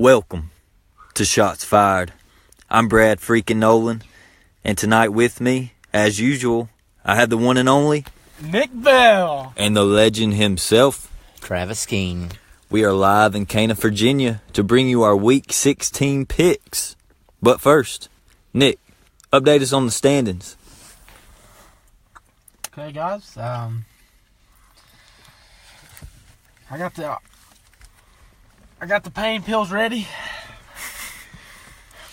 Welcome to Shots Fired. I'm Brad Freakin Nolen, and tonight with me, as usual, I have the one and only Nick Bell and the legend himself, Travis Keen. We are live in Cana, Virginia to bring you our Week 16 picks. But first, Nick, update us on the standings. Okay, guys. I got the pain pills ready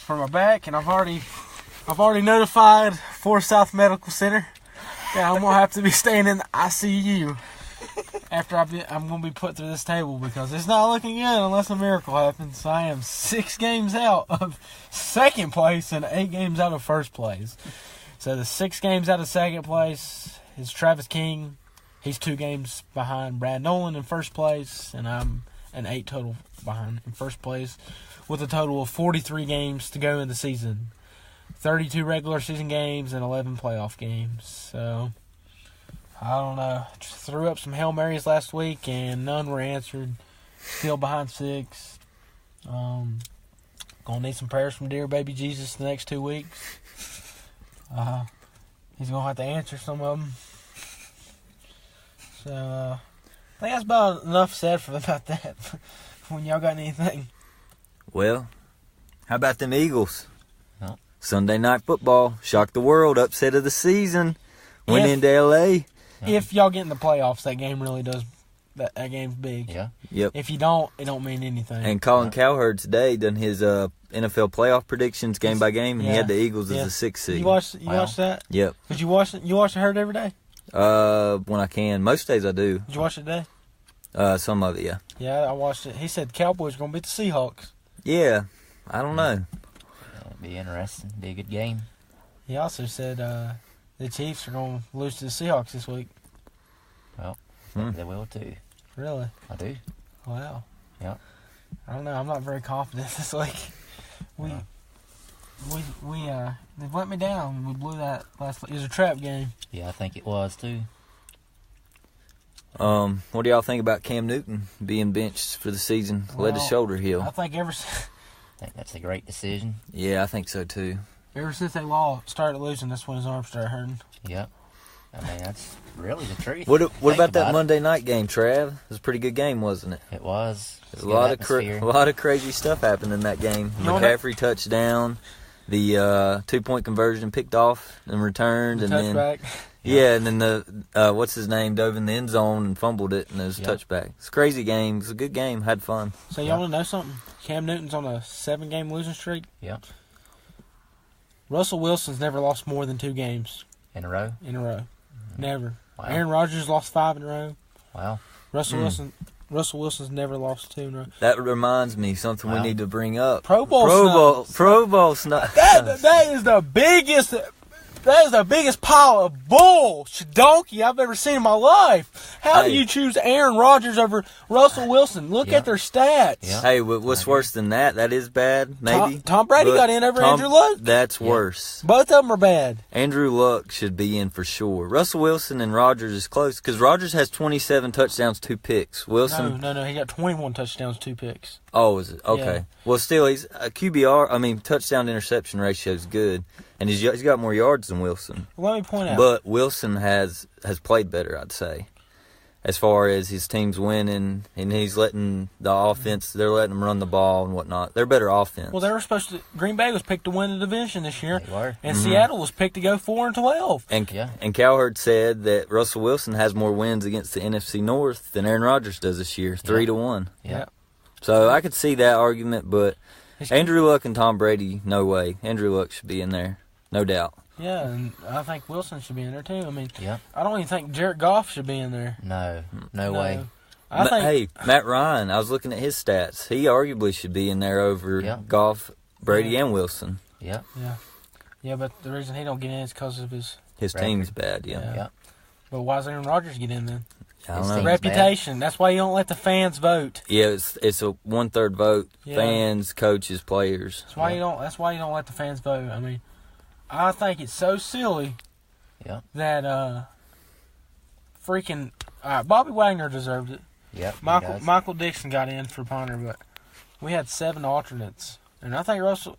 for my back, and I've already notified Forest South Medical Center that I'm gonna have to be staying in the ICU after I'm gonna be put through this table because it's not looking good unless a miracle happens. I am 6 games out of second place and 8 games out of first place. So the 6 games out of second place is Travis King. He's 2 games behind Brad Nolen in first place, and I'm an 8 total behind in first place, with a total of 43 games to go in the season. 32 regular season games and 11 playoff games. So, I don't know. Just threw up some Hail Marys last week, and none were answered. Still behind 6. Gonna need some prayers from dear baby Jesus the next 2 weeks. He's gonna have to answer some of them. So, I think that's about enough said about that. When y'all got anything? Well, how about them Eagles? No. Sunday Night Football shocked the world, upset of the season. Went into L.A. If y'all get in the playoffs, that game really does. That game's big. Yeah. Yep. If you don't, it don't mean anything. And Colin Cowherd today done his NFL playoff predictions game by game, and he had the Eagles as the 6th seed. You watch that? Yep. Did you watch it? You watch the Herd every day? When I can. Most days I do. Did you watch it today? Some of it, yeah. Yeah, I watched it. He said the Cowboys are going to beat the Seahawks. Yeah. I don't know. It'll be interesting. Be a good game. He also said the Chiefs are going to lose to the Seahawks this week. Well, they will too. Really? I do. Wow. Yeah. I don't know. I'm not very confident this week. They've let me down. We blew that last. It was a trap game. Yeah, I think it was too. What do y'all think about Cam Newton being benched for the season? Let his shoulder heal. I think I think that's a great decision. Yeah, I think so too. ever since they started losing, that's when his arm started hurting. Yep. I mean, that's really the truth. What about that it. Monday night game, Trav? It was a pretty good game, wasn't it? It was. There's a lot of crazy stuff happened in that game. McCaffrey touchdown, the 2-point conversion picked off and returned, and touchback. And then the what's his name dove in the end zone and fumbled it, and it was a touchback. It's a crazy game. It's a good game. Had fun. So y'all want to know something? Cam Newton's on a 7-game losing streak. Yep. Russell Wilson's never lost more than 2 games in a row. Mm-hmm. Never. Wow. Aaron Rodgers lost 5 in a row. Wow. Russell Wilson's never lost 2 in a row. That reminds me something we need to bring up. Pro Bowl snubs. That is the biggest. That is the biggest pile of bull donkey I've ever seen in my life. How do you choose Aaron Rodgers over Russell Wilson? Look at their stats. Yeah. Hey, what's worse than that? That is bad, maybe. Tom Brady got in over Andrew Luck. That's worse. Both of them are bad. Andrew Luck should be in for sure. Russell Wilson and Rodgers is close because Rodgers has 27 touchdowns, 2 picks. Wilson, no, he got 21 touchdowns, 2 picks. Oh, is it? Okay. Yeah. Well, still, he's a QBR. I mean, touchdown interception ratio is good, and he's got more yards than Wilson. Well, let me point out. But Wilson has played better, I'd say, as far as his team's winning, and he's letting the offense. They're letting him run the ball and whatnot. They're better offense. Well, they were supposed to. Green Bay was picked to win the division this year, They were. and Seattle was picked to go 4-12. And Cowherd said that Russell Wilson has more wins against the NFC North than Aaron Rodgers does this year, 3-1. Yeah. So I could see that argument, but Andrew Luck and Tom Brady, no way. Andrew Luck should be in there, no doubt. Yeah, and I think Wilson should be in there too. I mean, Yeah. I don't even think Jared Goff should be in there. No way. I think Matt Ryan, I was looking at his stats. He arguably should be in there over Goff, Brady, and Wilson. Yeah. Yeah, but the reason he don't get in is because of his team's bad, Yeah. But why does Aaron Rodgers get in then? I don't His know. team's Reputation. That's why you don't let the fans vote. Yeah, it's a 1/3 vote. Yeah. Fans, coaches, players. That's why you don't. That's why you don't let the fans vote. I mean, I think it's so silly. Yeah. That freaking Bobby Wagner deserved it. Yep. Michael Dixon got in for punter, but We had 7 alternates, and I think Russell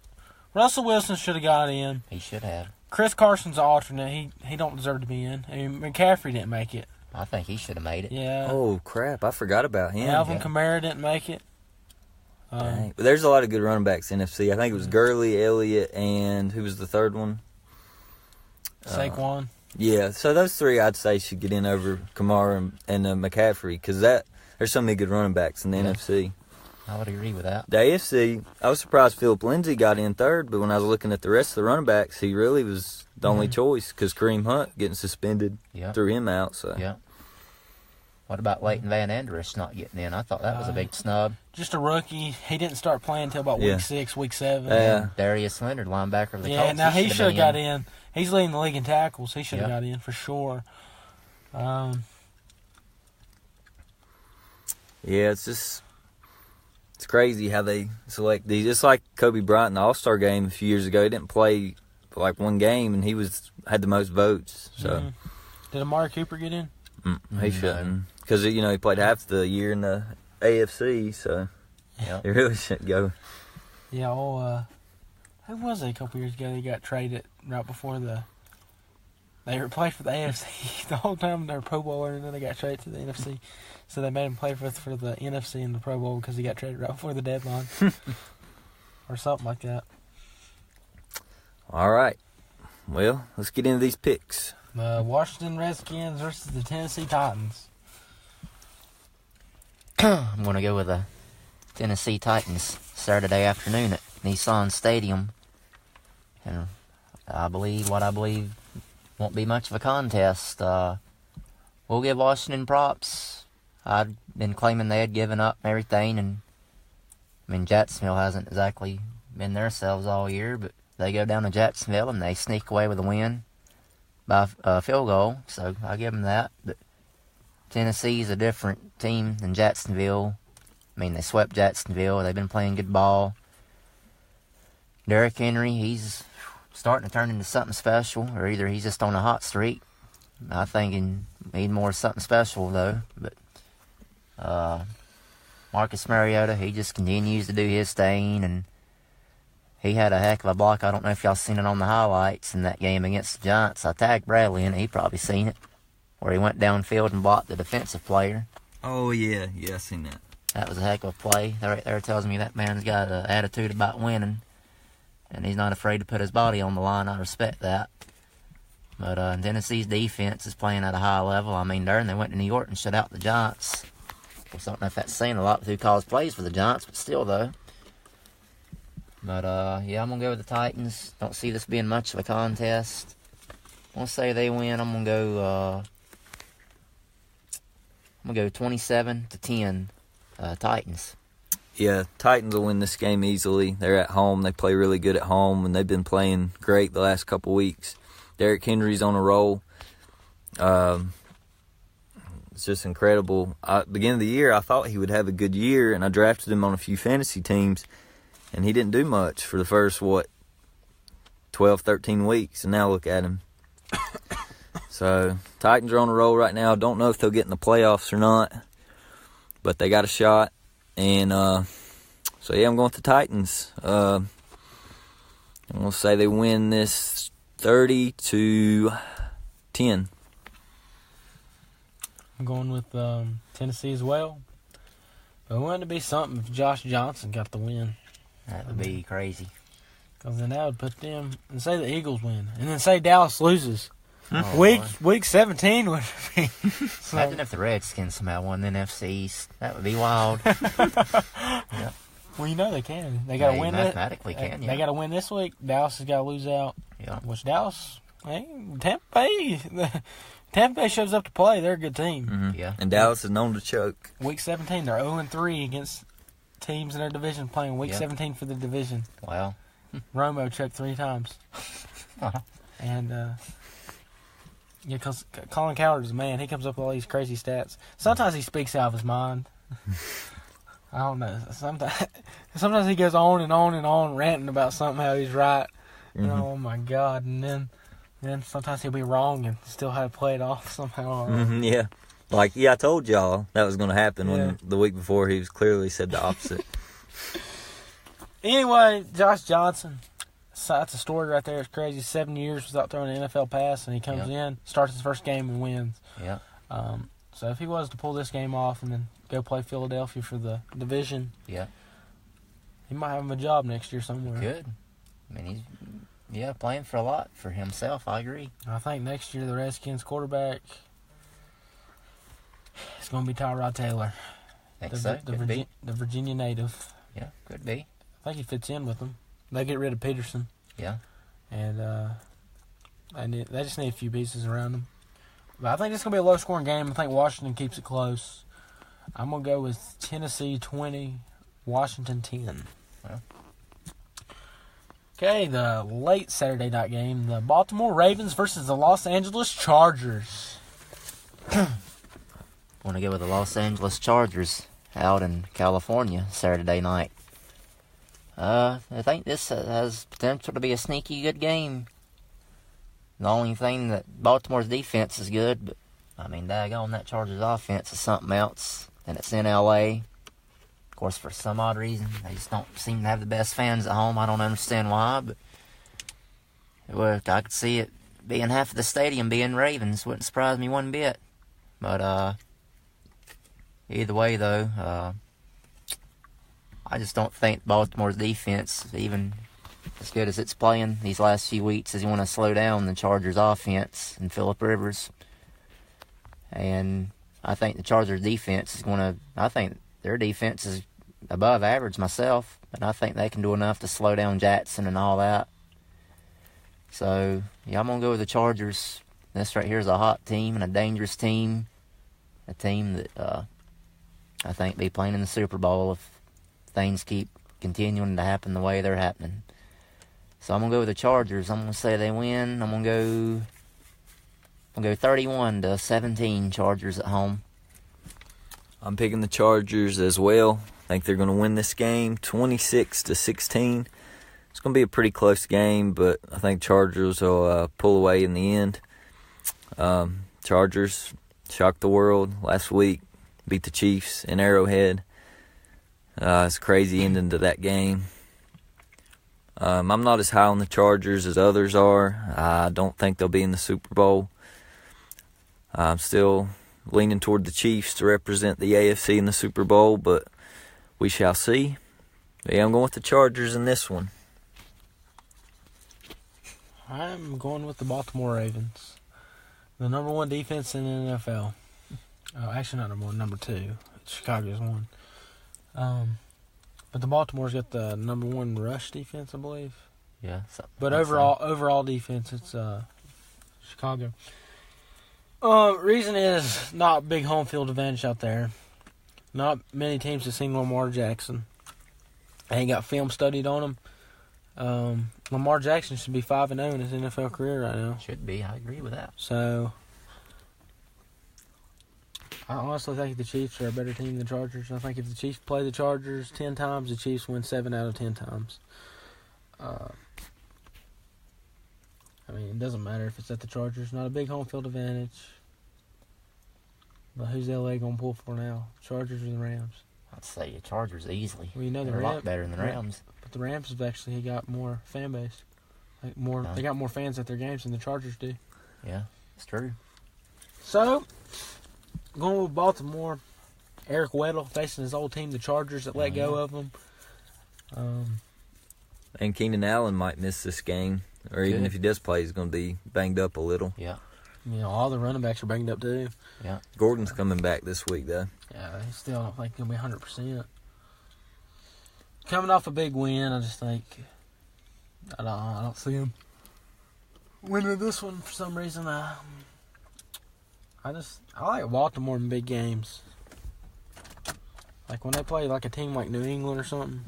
Wilson should have got in. He should have. Chris Carson's an alternate. He don't deserve to be in. I mean, McCaffrey didn't make it. I think he should have made it. Yeah. Oh, crap. I forgot about him. Alvin Kamara didn't make it. Dang. But there's a lot of good running backs in NFC. I think it was Gurley, Elliott, and who was the third one? Saquon. Yeah, so those 3 I'd say should get in over Kamara and McCaffrey because there's so many good running backs in the NFC. I would agree with that. The AFC, I was surprised Philip Lindsay got in third, but when I was looking at the rest of the running backs, he really was the only choice because Kareem Hunt getting suspended threw him out. So. Yeah. What about Leighton Van Andress not getting in? I thought that was a big snub. Just a rookie. He didn't start playing until about week 6, week 7. Yeah. Darius Leonard, linebacker of the Colts. Yeah, now he should have got in. He's leading the league in tackles. He should have got in for sure. Yeah, it's crazy how they select these. It's like Kobe Bryant in the All-Star game a few years ago. He didn't play for like one game, and he had the most votes. So Did Amari Cooper get in? He shouldn't. Because, he played half the year in the AFC, so he really shouldn't go. Yeah, who was it a couple years ago? They got traded right before they were played for the AFC the whole time. They were Pro Bowler, and then they got traded to the NFC. So they made him play for the NFC in the Pro Bowl because he got traded right before the deadline. Or something like that. All right. Well, let's get into these picks. The Washington Redskins versus the Tennessee Titans. I'm going to go with the Tennessee Titans Saturday afternoon at Nissan Stadium. And I believe won't be much of a contest. We'll give Washington props. I'd been claiming they had given up everything, and I mean Jacksonville hasn't exactly been themselves all year, but they go down to Jacksonville and they sneak away with a win by a field goal, so I'll give them that. But Tennessee's a different team than Jacksonville. I mean, they swept Jacksonville. They've been playing good ball. Derrick Henry, he's starting to turn into something special, or either he's just on a hot streak. I think he needs more something special, though. But Marcus Mariota, he just continues to do his thing, and he had a heck of a block. I don't know if y'all seen it on the highlights in that game against the Giants. I tagged Bradley in it. He probably seen it, where he went downfield and blocked the defensive player. Oh, yeah. Yeah, I seen that. That was a heck of a play. That right there tells me that man's got an attitude about winning, and he's not afraid to put his body on the line. I respect that. But Tennessee's defense is playing at a high level. I mean, they went to New York and shut out the Giants. I don't know if that's saying a lot with who calls plays for the Giants, but still, though. But, yeah, I'm going to go with the Titans. Don't see this being much of a contest. I'm going to say they win. I'm going to go 27-10, Titans. Yeah, Titans will win this game easily. They're at home. They play really good at home, and they've been playing great the last couple weeks. Derrick Henry's on a roll. It's just incredible. Beginning of the year, I thought he would have a good year, and I drafted him on a few fantasy teams, and he didn't do much for the first, 12, 13 weeks, and now look at him. So, Titans are on a roll right now. Don't know if they'll get in the playoffs or not, but they got a shot. And, so yeah, I'm going with the Titans. I'm going to say they win this 30-10. I'm going with Tennessee as well. But it wouldn't be something if Josh Johnson got the win. That would be crazy. Because then that would put them, and say the Eagles win, and then say Dallas loses. Oh, week 17 would be. So. Imagine if the Redskins somehow won the NFC East. That would be wild. Yep. Well, you know they can. They got to win it. Mathematically can, yeah. They got to win this week. Dallas has got to lose out. Yeah. Which Dallas, Tampa Bay shows up to play. They're a good team. Mm-hmm. Yeah. And Dallas is known to choke. Week 17, they're 0-3 against teams in their division playing week 17 for the division. Wow. Romo choked 3 times. And, yeah, because Colin Cowherd is a man. He comes up with all these crazy stats. Sometimes he speaks out of his mind. I don't know. Sometimes he goes on and on and on ranting about something, how he's right. Mm-hmm. Oh, my God. And then sometimes he'll be wrong and still have to play it off somehow. Mm-hmm, yeah. I told y'all that was going to happen when the week before he was clearly said the opposite. Anyway, Josh Johnson. So that's a story right there. It's crazy. 7 years without throwing an NFL pass, and he comes in, starts his first game, and wins. Yeah. So if he was to pull this game off and then go play Philadelphia for the division, Yeah. he might have him a job next year somewhere. Good. I mean, he's playing for a lot for himself. I agree. I think next year the Redskins quarterback is going to be Tyrod Taylor. Think so. Could be. The Virginia native. Yeah, could be. I think he fits in with them. They get rid of Peterson. Yeah. And they just need a few pieces around them. But I think it's going to be a low-scoring game. I think Washington keeps it close. I'm going to go with Tennessee 20, Washington 10. Well. Okay, the late Saturday night game, the Baltimore Ravens versus the Los Angeles Chargers. Want to go with the Los Angeles Chargers out in California Saturday night. I think this has potential to be a sneaky good game. The only thing that Baltimore's defense is good, but I mean, daggone, that Chargers offense is something else, and it's in L.A. Of course, for some odd reason, they just don't seem to have the best fans at home. I don't understand why, but I could see it being half of the stadium being Ravens. Wouldn't surprise me one bit. But either way, though, I just don't think Baltimore's defense, even as good as it's playing these last few weeks, is going to slow down the Chargers' offense and Phillip Rivers. And I think the Chargers' defense is going to, I think their defense is above average myself, and I think they can do enough to slow down Jackson and all that. So, yeah, I'm going to go with the Chargers. This right here is a hot team and a dangerous team. A team that I think be playing in the Super Bowl if things keep continuing to happen the way they're happening. So I'm going to go with the Chargers. I'm going to say they win. I'm going to go 31-17 Chargers at home. I'm picking the Chargers as well. I think they're going to win this game 26-16. It's going to be a pretty close game, but I think Chargers will pull away in the end. Chargers shocked the world last week, beat the Chiefs in Arrowhead. It's a crazy ending to that game. I'm not as high on the Chargers as others are. I don't think they'll be in the Super Bowl. I'm still leaning toward the Chiefs to represent the AFC in the Super Bowl, but we shall see. But yeah, I'm going with the Chargers in this one. I'm going with the Baltimore Ravens. The number one defense in the NFL. Actually, not number one, number two. Chicago's one. But the Baltimore's got the number one rush defense, I believe. Yeah. But overall defense, it's Chicago. Reason is not big home field advantage out there. Not many teams have seen Lamar Jackson. I ain't got film studied on him. Lamar Jackson should be 5-0 in his NFL career right now. Should be. I agree with that. So, I honestly think the Chiefs are a better team than the Chargers. I think if the Chiefs play the Chargers 10 times, the Chiefs win 7 out of 10 times. I mean, it doesn't matter if it's at the Chargers. Not a big home field advantage. But who's LA going to pull for now? Chargers or the Rams? I'd say the Chargers easily. Well, you know they're a lot better than the Rams. But the Rams have actually got more fan base. They got more fans at their games than the Chargers do. Yeah, it's true. So, going with Baltimore, Eric Weddle facing his old team, the Chargers, that let go of him. And Keenan Allen might miss this game, or even if he does play, he's going to be banged up a little. Yeah. You know, all the running backs are banged up too. Yeah. Gordon's coming back this week, though. Yeah, he still don't think he'll be 100%. Coming off a big win, I just think I don't see him winning this one for some reason. I like Baltimore in big games. Like when they play like a team like New England or something,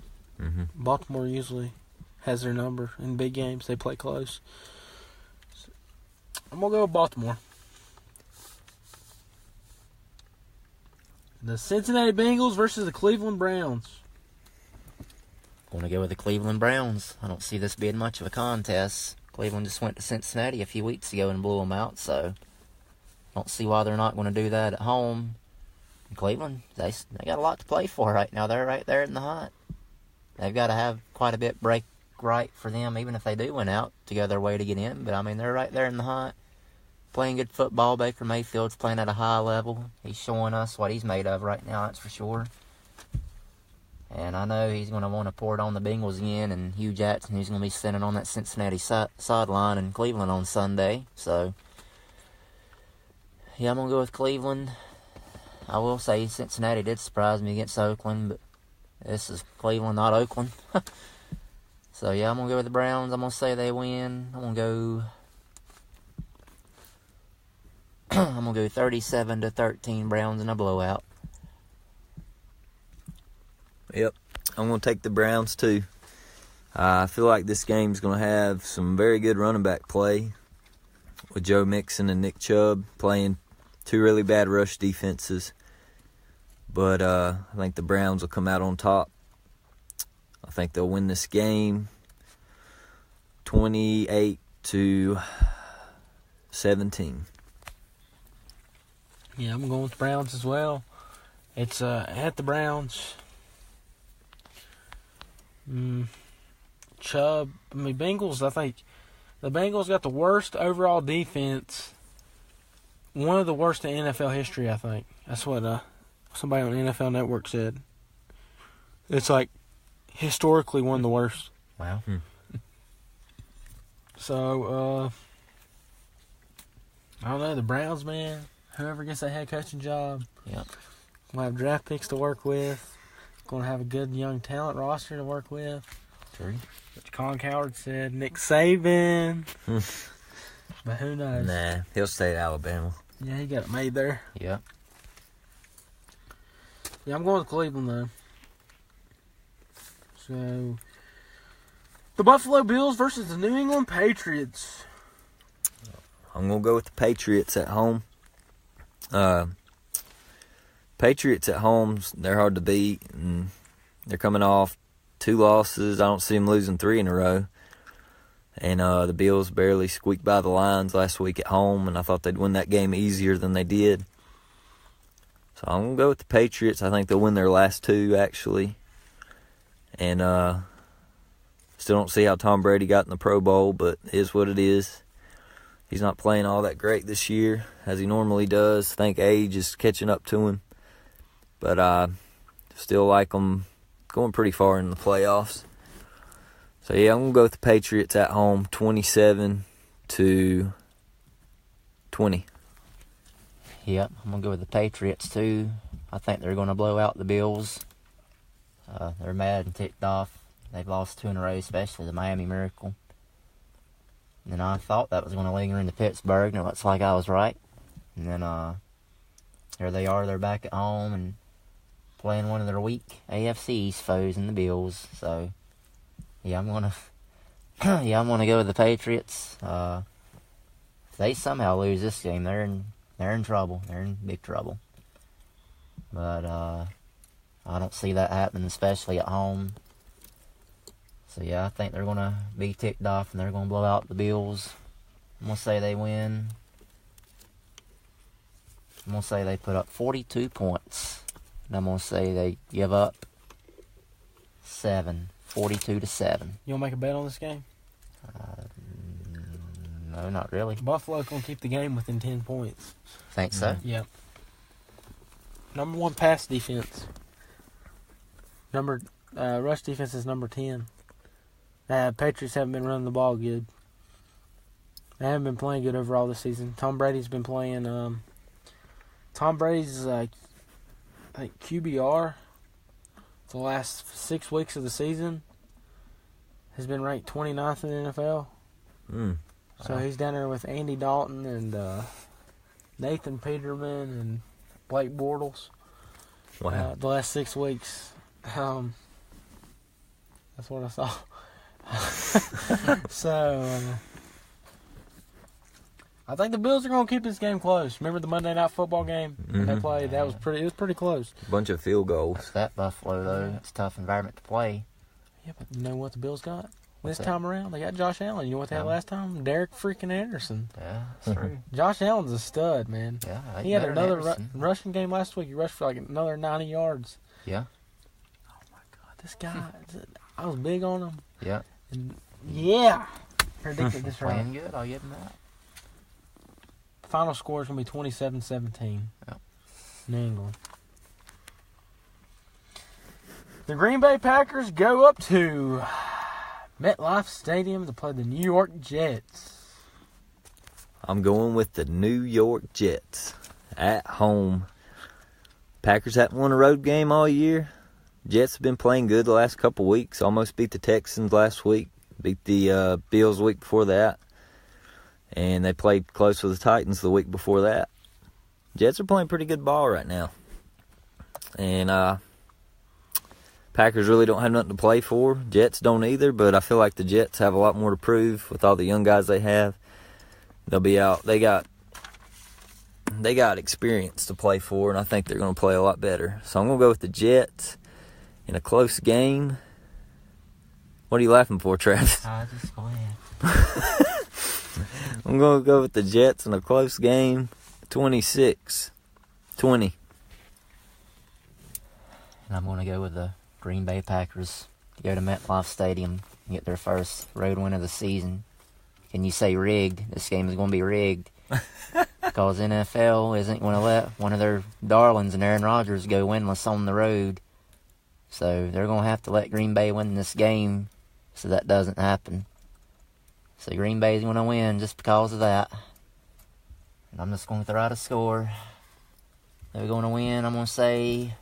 Baltimore usually has their number in big games. They play close. So, I'm going to go with Baltimore. The Cincinnati Bengals versus the Cleveland Browns. Going to go with the Cleveland Browns. I don't see this being much of a contest. Cleveland just went to Cincinnati a few weeks ago and blew them out, so I don't see why they're not going to do that at home. And Cleveland, they got a lot to play for right now. They're right there in the hunt. they've got to have quite a bit break right for them, even if they do win out, to go their way to get in. But, I mean, they're right there in the hunt, playing good football. Baker Mayfield's playing at a high level. He's showing us what he's made of right now, that's for sure. And I know he's going to want to pour it on the Bengals again, and Hugh Jackson, who's going to be sitting on that Cincinnati sideline in Cleveland on Sunday. So, yeah, I'm going to go with Cleveland. I will say Cincinnati did surprise me against Oakland, but this is Cleveland, not Oakland. So, yeah, I'm going to go with the Browns. I'm going to say they win. I'm going to go 37-13 Browns in a blowout. Yep, I'm going to take the Browns too. I feel like this game's going to have some very good running back play with Joe Mixon and Nick Chubb playing two really bad rush defenses. But I think the Browns will come out on top. I think they'll win this game 28-17. Yeah, I'm going with the Browns as well. It's at the Browns. Bengals, I think the Bengals got the worst overall defense. One of the worst in NFL history, I think. That's what somebody on NFL Network said. It's like historically one of the worst. Wow. So, I don't know, the Browns, man, whoever gets that head coaching job, Yep. will have draft picks to work with. Going to have a good young talent roster to work with. True. Which Colin Coward said Nick Saban. But who knows? Nah, he'll stay at Alabama. Yeah, he got it made there. Yep. Yeah, I'm going with Cleveland, though. So, the Buffalo Bills versus the New England Patriots. I'm going to go with the Patriots at home. Patriots at home, they're hard to beat, and they're coming off 2 losses. I don't see them losing 3 in a row. And the Bills barely squeaked by the Lions last week at home, and I thought they'd win that game easier than they did. So I'm going to go with the Patriots. I think they'll win their last 2, actually. And still don't see how Tom Brady got in the Pro Bowl, but it is what it is. He's not playing all that great this year, as he normally does. I think age is catching up to him. But I still like them going pretty far in the playoffs. So, yeah, I'm going to go with the Patriots at home, 27-20. Yep, I'm going to go with the Patriots, too. I think they're going to blow out the Bills. They're mad and ticked off. They've lost 2 in a row, especially the Miami Miracle. And I thought that was going to linger into Pittsburgh, and it looks like I was right. And then here they are, they're back at home and playing one of their weak AFC East foes in the Bills. So, yeah, I'm gonna go with the Patriots. If they somehow lose this game, they're in trouble. They're in big trouble. But I don't see that happening, especially at home. So, yeah, I think they're going to be ticked off and they're going to blow out the Bills. I'm going to say they win. I'm going to say they put up 42 points. And I'm going to say they give up 7, 42-7. You want to make a bet on this game? No, not really. Buffalo's going to keep the game within 10 points. Think so? Yep. Number 1 pass defense. Rush defense is number 10. Patriots haven't been running the ball good. They haven't been playing good overall this season. Tom Brady's been playing. Tom Brady's I think QBR the last 6 weeks of the season has been ranked 29th in the NFL. So he's down there with Andy Dalton and Nathan Peterman and Blake Bortles. Wow. The last 6 weeks. That's what I saw. So, I think the Bills are going to keep this game close. Remember the Monday Night Football game they played? It was pretty close. A bunch of field goals. That's that Buffalo, though. It's a tough environment to play. Yeah, but you know what the Bills got What's this that? time around? They got Josh Allen. You know what they had last time? Derek freaking Anderson. Yeah, that's true. Josh Allen's a stud, man. Yeah, He had better another than Anderson. rushing game last week. He rushed for like another 90 yards. Yeah. Oh, my God. This guy, I was big on them. Yeah. And yeah. Predicted this right. Playing good, I'll give them that. Final score is going to be 27-17. Yep. New England. The Green Bay Packers go up to MetLife Stadium to play the New York Jets. I'm going with the New York Jets at home. Packers haven't won a road game all year. Jets have been playing good the last couple weeks. Almost beat the Texans last week. Beat the Bills the week before that. And they played close with the Titans the week before that. Jets are playing pretty good ball right now. And Packers really don't have nothing to play for. Jets don't either, but I feel like the Jets have a lot more to prove with all the young guys they have. They'll be out. They got experience to play for, and I think they're going to play a lot better. So I'm going to go with the Jets in a close game. What are you laughing for, Travis? I just go ahead. I'm going to go with the Jets in a close game, 26-20. And I'm going to go with the Green Bay Packers to go to MetLife Stadium and get their first road win of the season. Can you say rigged? This game is going to be rigged. Because NFL isn't going to let one of their darlings and Aaron Rodgers go winless on the road. So they're going to have to let Green Bay win this game so that doesn't happen. So Green Bay's going to win just because of that. And I'm just going to throw out a score. They're going to win, I'm going to say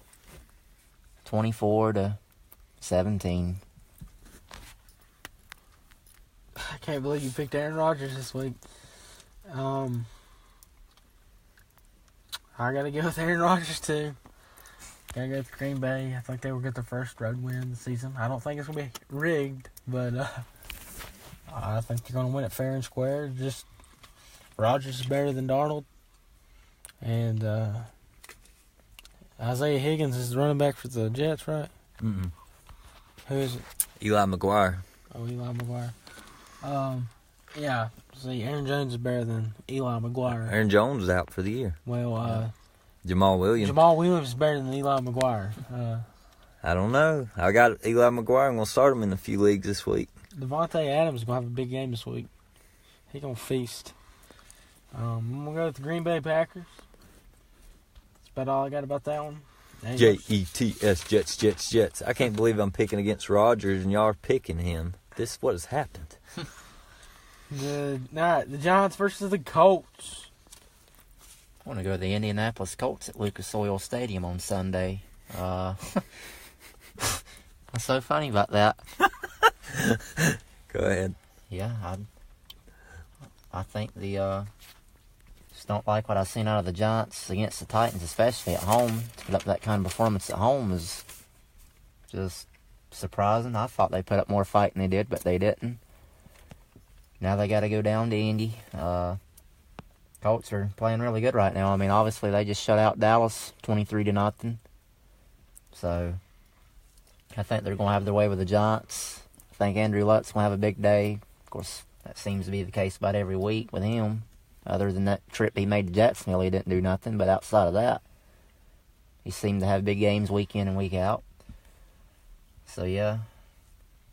24-17. I can't believe you picked Aaron Rodgers this week. I got to go with Aaron Rodgers, too. Got to go with Green Bay. I think they will get their first road win of the season. I don't think it's going to be rigged, but I think they're going to win it fair and square. Just Rodgers is better than Darnold. And Isaiah Higgins is the running back for the Jets, right? Mm-mm. Who is it? Eli McGuire. Oh, Eli McGuire. Yeah. See, Aaron Jones is better than Eli McGuire. Aaron Jones is out for the year. Well, Jamal Williams. Jamal Williams is better than Eli McGuire. I don't know. I got Eli McGuire. I'm going to start him in a few leagues this week. Devontae Adams is going to have a big game this week. He's going to feast. I'm going to go with the Green Bay Packers. That's about all I got about that one. Jets, Jets. I can't believe I'm picking against Rodgers and y'all are picking him. What has happened? The Giants versus the Colts. I want to go to the Indianapolis Colts at Lucas Oil Stadium on Sunday. What's so funny about that? Go ahead. Yeah, I think just don't like what I've seen out of the Giants against the Titans, especially at home. To put up that kind of performance at home is just surprising. I thought they put up more fight than they did, but they didn't. Now they got to go down to Indy. Colts are playing really good right now. I mean, obviously they just shut out Dallas 23-0. So I think they're going to have their way with the Giants. I think Andrew Luck's going to have a big day. Of course, that seems to be the case about every week with him. Other than that trip he made to Jacksonville, he didn't do nothing. But outside of that, he seemed to have big games week in and week out. So, yeah,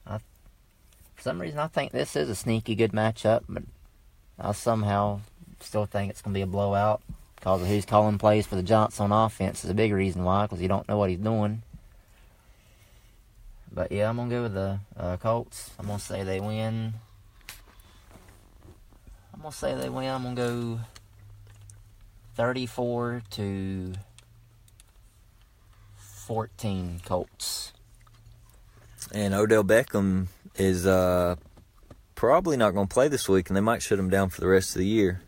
for some reason I think this is a sneaky good matchup, but I somehow still think it's going to be a blowout because of who's calling plays for the Giants on offense is a big reason why, because you don't know what he's doing. But, yeah, I'm going to go with the Colts. I'm going to say they win. I'm going to go 34-14 Colts. And Odell Beckham is probably not going to play this week, and they might shut him down for the rest of the year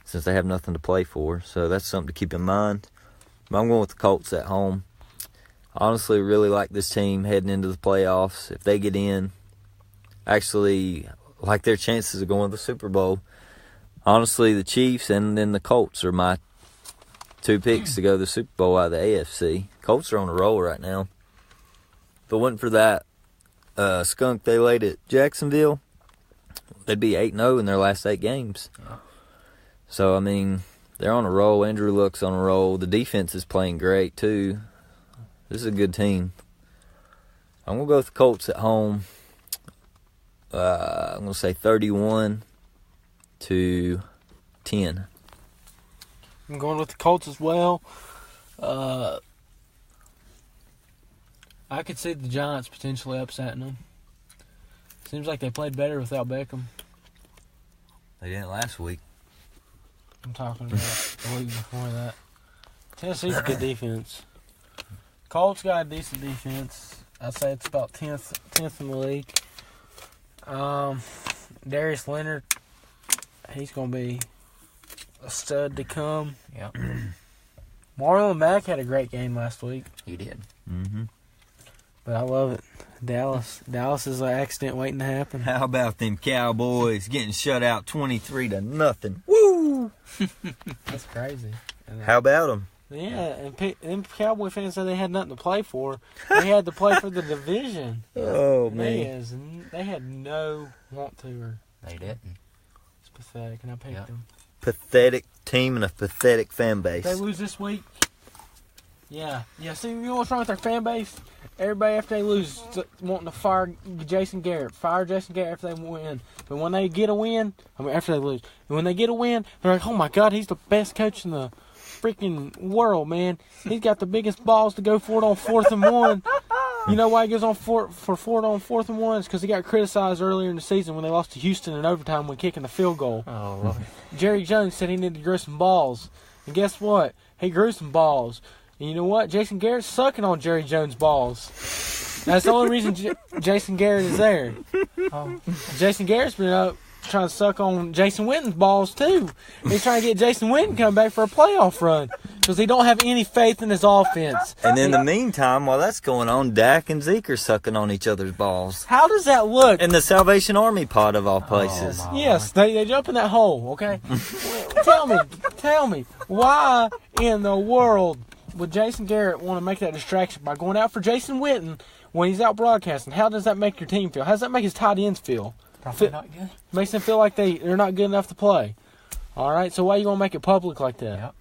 since they have nothing to play for. So that's something to keep in mind. But I'm going with the Colts at home. Honestly, really like this team heading into the playoffs. If they get in, actually like their chances of going to the Super Bowl. Honestly, the Chiefs and then the Colts are my two picks to go to the Super Bowl out of the AFC. Colts are on a roll right now. If it wasn't for that skunk they laid at Jacksonville, they'd be 8-0 in their last 8 games. So, I mean, they're on a roll. Andrew Luck's on a roll. The defense is playing great, too. This is a good team. I'm going to go with the Colts at home. I'm going to say 31-10. I'm going with the Colts as well. I could see the Giants potentially upsetting them. Seems like they played better without Beckham. They didn't last week. I'm talking about the week before that. Tennessee's a good defense. Colts got a decent defense. I'd say it's about 10th in the league. Darius Leonard, he's going to be a stud to come. Yep. Marlon Mack had a great game last week. He did. Mm-hmm. But I love it. Dallas is an accident waiting to happen. How about them Cowboys getting shut out 23-0? Woo! That's crazy. How about them? Yeah, and them Cowboy fans said they had nothing to play for. They had to play for the division. Oh, And man. they had no want to. Or They didn't. it's pathetic, and I picked them. Pathetic team and a pathetic fan base. They lose this week. Yeah. See, you know what's wrong with their fan base? Everybody after they lose, wanting to fire Jason Garrett. Fire Jason Garrett after they win. But when they get a win, after they lose, and when they get a win, they're like, "Oh my God, he's the best coach in the freaking world, man. He's got the biggest balls to go for it on 4th and 1." You know why he goes on for it on 4th and 1? It's because he got criticized earlier in the season when they lost to Houston in overtime when kicking the field goal. Oh, Lord. Jerry Jones said he needed to grow some balls. And guess what? He grew some balls. And you know what? Jason Garrett's sucking on Jerry Jones' balls. That's the only reason Jason Garrett is there. Jason Garrett's been up trying to suck on Jason Witten's balls, too. He's trying to get Jason Witten to come back for a playoff run because he don't have any faith in his offense. And in the meantime, while that's going on, Dak and Zeke are sucking on each other's balls. How does that look? In the Salvation Army pod of all places. Oh, Yes, they jump in that hole, okay? Tell me, why in the world would Jason Garrett want to make that distraction by going out for Jason Witten when he's out broadcasting? How does that make your team feel? How does that make his tight ends feel? Probably not good. Makes them feel like they're not good enough to play. All right, so why are you going to make it public like that? Yep.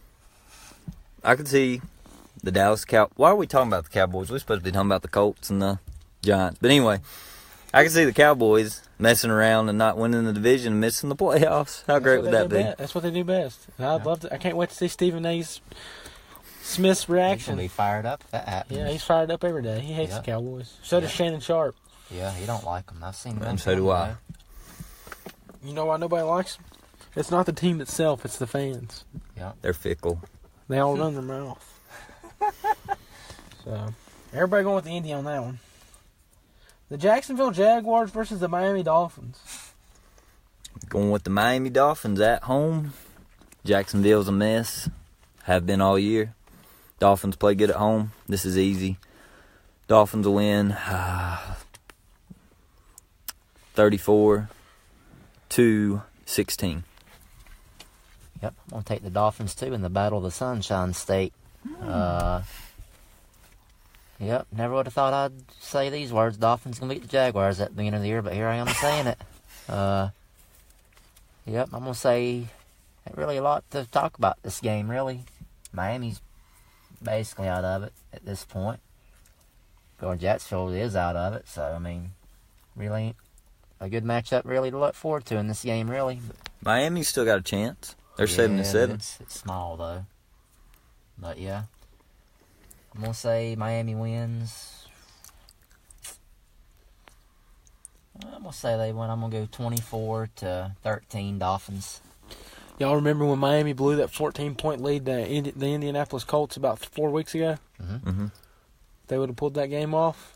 I could see the Dallas Cow. Why are we talking about the Cowboys? We're supposed to be talking about the Colts and the Giants. But anyway, I can see the Cowboys messing around and not winning the division and missing the playoffs. How great would that be? That's what they do best. And I'd love to. I can't wait to see Stephen A. Smith's reaction. He's going to be fired up if that happens. Yeah, he's fired up every day. He hates the Cowboys. So does Shannon Sharp. Yeah, he don't like them. I've seen him. And so do I. You know why nobody likes them? It's not the team itself, it's the fans. Yeah. They're fickle. They all run their mouth. So, everybody going with the Indy on that one. The Jacksonville Jaguars versus the Miami Dolphins. Going with the Miami Dolphins at home. Jacksonville's a mess. Have been all year. Dolphins play good at home. This is easy. Dolphins will win 34-16. Yep, I'm going to take the Dolphins, too, in the Battle of the Sunshine State. Yep, never would have thought I'd say these words. Dolphins going to beat the Jaguars at the beginning of the year, but here I am saying it. Yep, I'm going to say really a lot to talk about this game, really. Miami's basically out of it at this point. Going Jacksonville is out of it, so, I mean, really a good matchup really to look forward to in this game, really. Miami's still got a chance. They're 7-7. It's small, though. But, yeah. I'm going to say Miami wins. I'm going to say they win. I'm going to go 24-13 Dolphins. Y'all remember when Miami blew that 14-point lead to the Indianapolis Colts about 4 weeks ago? Mm-hmm. Mm-hmm. They would have pulled that game off.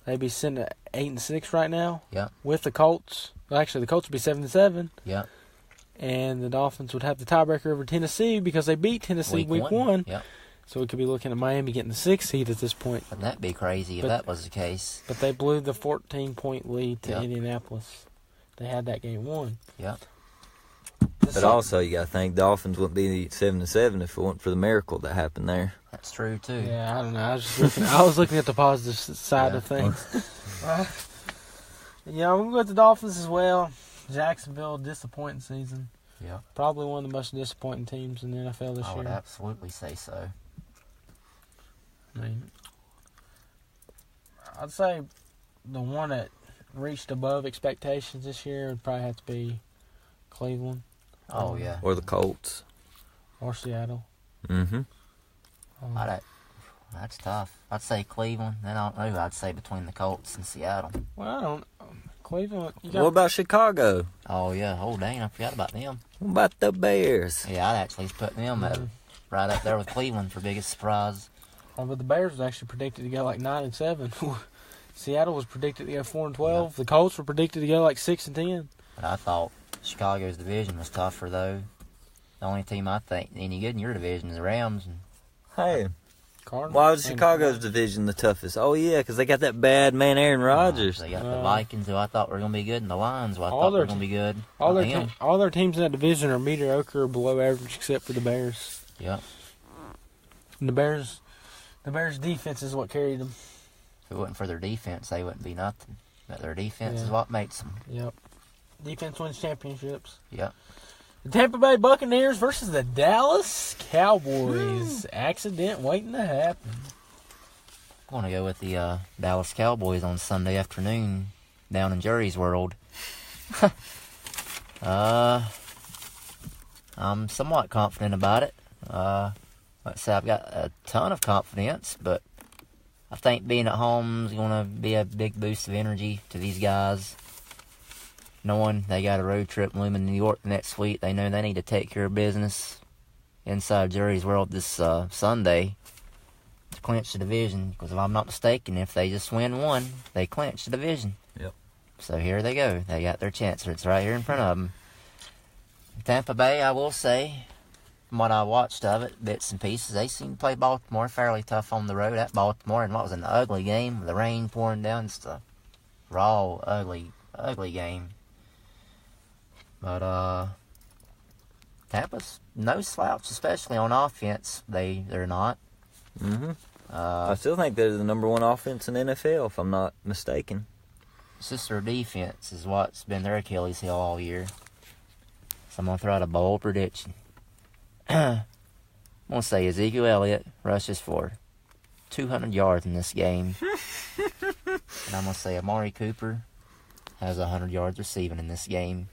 They'd be sitting at 8-6 right now. Yep. With the Colts. Well, actually, the Colts would be 7-7. Yep. And the Dolphins would have the tiebreaker over Tennessee because they beat Tennessee week one. Yep. So we could be looking at Miami getting the 6th seed at this point. Wouldn't that be crazy if that was the case? But they blew the 14-point lead to Yep. Indianapolis. They had that game won. Yep. But also, you got to think Dolphins wouldn't be 7-7 if it weren't for the miracle that happened there. That's true, too. Yeah, I don't know. I was looking at the positive side of things. Yeah, I'm going to go with the Dolphins as well. Jacksonville, disappointing season. Yeah. Probably one of the most disappointing teams in the NFL this I year. would absolutely say so. I mean, I'd say the one that reached above expectations this year would probably have to be Cleveland. Oh, yeah. Or the Colts. Or Seattle. Mm-hmm. That's tough. I'd say Cleveland. Then I don't know who I'd say between the Colts and Seattle. Well, I don't. Cleveland. What about Chicago? Oh, yeah. Oh, dang. I forgot about them. What about the Bears? Yeah, I'd actually put them right up there with Cleveland for biggest surprise. But the Bears was actually predicted to go like 9-7. Seattle was predicted to go 4-12. The Colts were predicted to go like 6-10. But I thought Chicago's division was tougher, though. The only team I think any good in your division is the Rams. And Hey, Cardinals. why was Chicago's division the toughest? Oh, yeah, because they got that bad man Aaron Rodgers. They got the Vikings, who I thought were going to be good, and the Lions, who I all thought their were going to be good. All their teams in that division are mediocre or below average, except for the Bears. Yep. And the Bears' defense is what carried them. If it wasn't for their defense, they wouldn't be nothing. But their defense is Yeah. what makes them. Yep. Defense wins championships. Yep. The Tampa Bay Buccaneers versus the Dallas Cowboys. Accident waiting to happen. I'm going to go with the Dallas Cowboys on Sunday afternoon down in Jerry's World. I'm somewhat confident about it. Let's say I've got a ton of confidence, but I think being at home is going to be a big boost of energy to these guys. Knowing they got a road trip looming in New York next week, they know they need to take care of business inside Jerry's World this Sunday to clinch the division. Because if I'm not mistaken, if they just win one, they clinch the division. Yep. So here they go. They got their chance. It's right here in front of them. Tampa Bay, I will say, from what I watched of it, bits and pieces, they seem to play Baltimore fairly tough on the road at Baltimore. And what was an ugly game, with the rain pouring down, just a raw, ugly game. But Tampa's no slouch, especially on offense. They're not. Mm-hmm. I still think they're the number one offense in the NFL, if I'm not mistaken. It's just their defense is what's been their Achilles heel all year. So I'm going to throw out a bold prediction. I'm going to say Ezekiel Elliott rushes for 200 yards in this game. And I'm going to say Amari Cooper has 100 yards receiving in this game.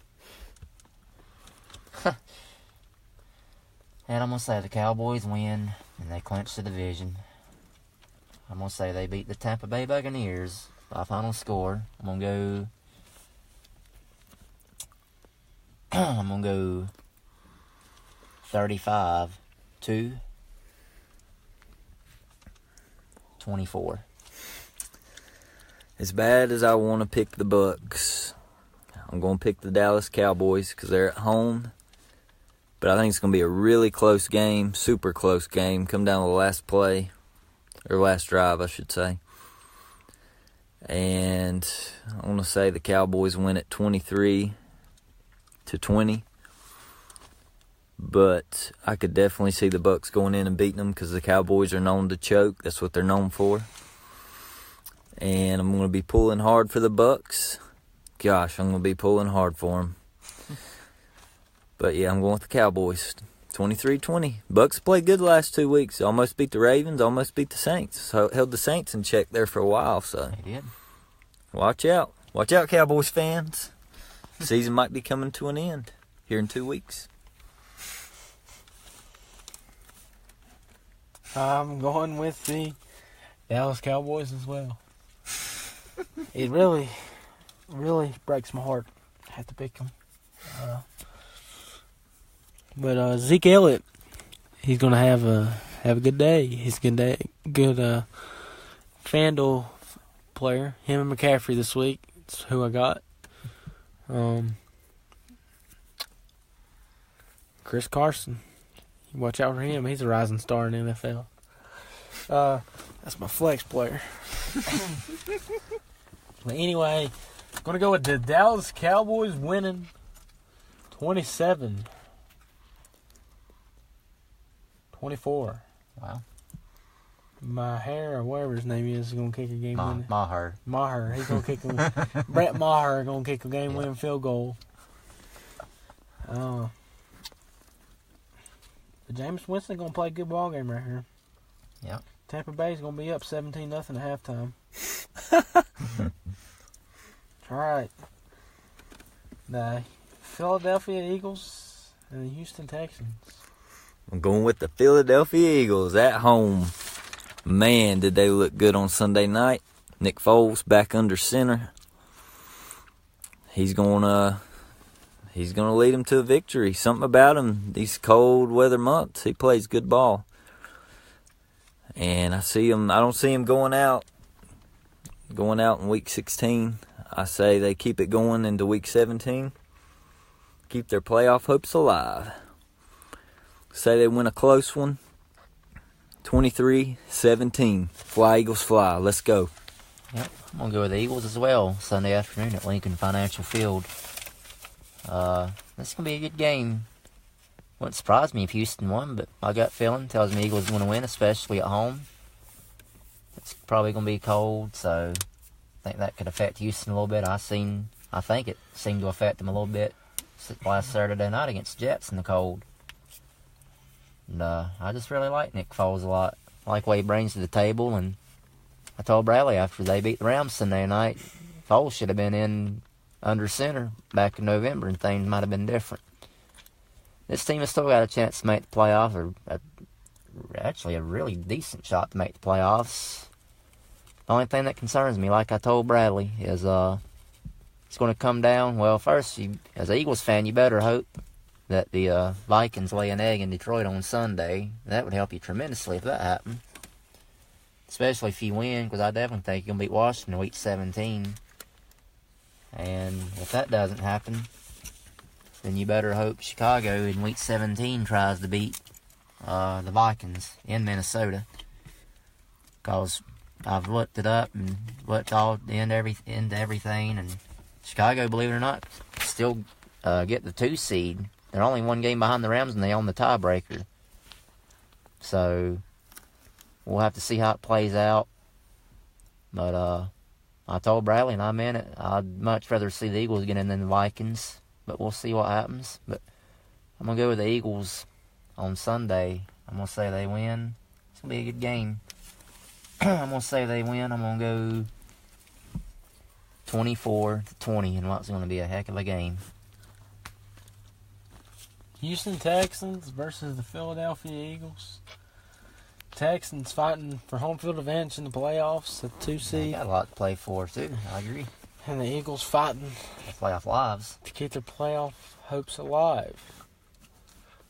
And I'm going to say the Cowboys win and they clinch the division. I'm going to say they beat the Tampa Bay Buccaneers by final score. I'm going to go 35-24. As bad as I want to pick the Bucs, I'm going to pick the Dallas Cowboys because they're at home. But I think it's going to be a really close game, super close game. Come down to the last play, or last drive, I should say. And I want to say the Cowboys win at 23-20. But I could definitely see the Bucs going in and beating them because the Cowboys are known to choke. That's what they're known for. And I'm going to be pulling hard for the Bucs. Gosh, I'm going to be pulling hard for them. But yeah, I'm going with the Cowboys. 23-20. Bucs played good the last 2 weeks. Almost beat the Ravens, almost beat the Saints. So held the Saints in check there for a while. So They did. watch out. Watch out, Cowboys fans. The season might be coming to an end here in 2 weeks. I'm going with the Dallas Cowboys as well. It really breaks my heart. I have to pick them. But Zeke Elliott, he's gonna have a good day. He's good FanDuel player. Him and McCaffrey this week. That's who I got. Chris Carson. Watch out for him. He's a rising star in the NFL. That's my flex player. But anyway, I'm going to go with the Dallas Cowboys winning 27-24. Wow. Maher, or whatever his name is going to kick a game winning. Maher. Maher. He's going to kick a Brett Maher going to kick a game winning field goal. But Jameis Winston going to play a good ball game right here. Yep. Tampa Bay's going to be up 17-0 at halftime. All right. The Philadelphia Eagles and the Houston Texans. I'm going with the Philadelphia Eagles at home. Man, did they look good on Sunday night. Nick Foles back under center. He's gonna lead them to a victory. Something about him, these cold weather months, he plays good ball. And I don't see him going out in week 16. I say they keep it going into week 17. Keep their playoff hopes alive. Say they win a close one. 23-17. Fly, Eagles, fly. Let's go. Yep, I'm going to go with the Eagles as well, Sunday afternoon at Lincoln Financial Field. This is going to be a good game. Wouldn't surprise me if Houston won, but my gut feeling tells me Eagles are going to win, especially at home. It's probably going to be cold, so I think that could affect Houston a little bit. I think it seemed to affect them a little bit last Saturday night against Jets in the cold. And I just really like Nick Foles a lot. I like what he brings to the table, and I told Bradley after they beat the Rams Sunday night, Foles should have been in under center back in November, and things might have been different. This team has still got a chance to make the playoffs, or actually a really decent shot to make the playoffs. The only thing that concerns me, like I told Bradley, is it's going to come down. Well, first, as an Eagles fan, you better hope that the Vikings lay an egg in Detroit on Sunday. That would help you tremendously if that happened. Especially if you win, because I definitely think you're going to beat Washington in Week 17. And if that doesn't happen, then you better hope Chicago in Week 17 tries to beat the Vikings in Minnesota. Because I've looked it up and looked all into everything, and Chicago, believe it or not, still get the 2 seed. They're only one game behind the Rams, and they own the tiebreaker. So we'll have to see how it plays out. But I told Bradley, and I meant it, I'd much rather see the Eagles get in than the Vikings. But we'll see what happens. But I'm going to go with the Eagles on Sunday. I'm going to say they win. It's going to be a good game. I'm going to say they win. I'm going to go 24-20, and what's going to be a heck of a game. Houston Texans versus the Philadelphia Eagles. Texans fighting for home field advantage in the playoffs, the 2 They seed. got a lot to play for, too. I agree. And the Eagles fighting The playoff lives. to keep their playoff hopes alive.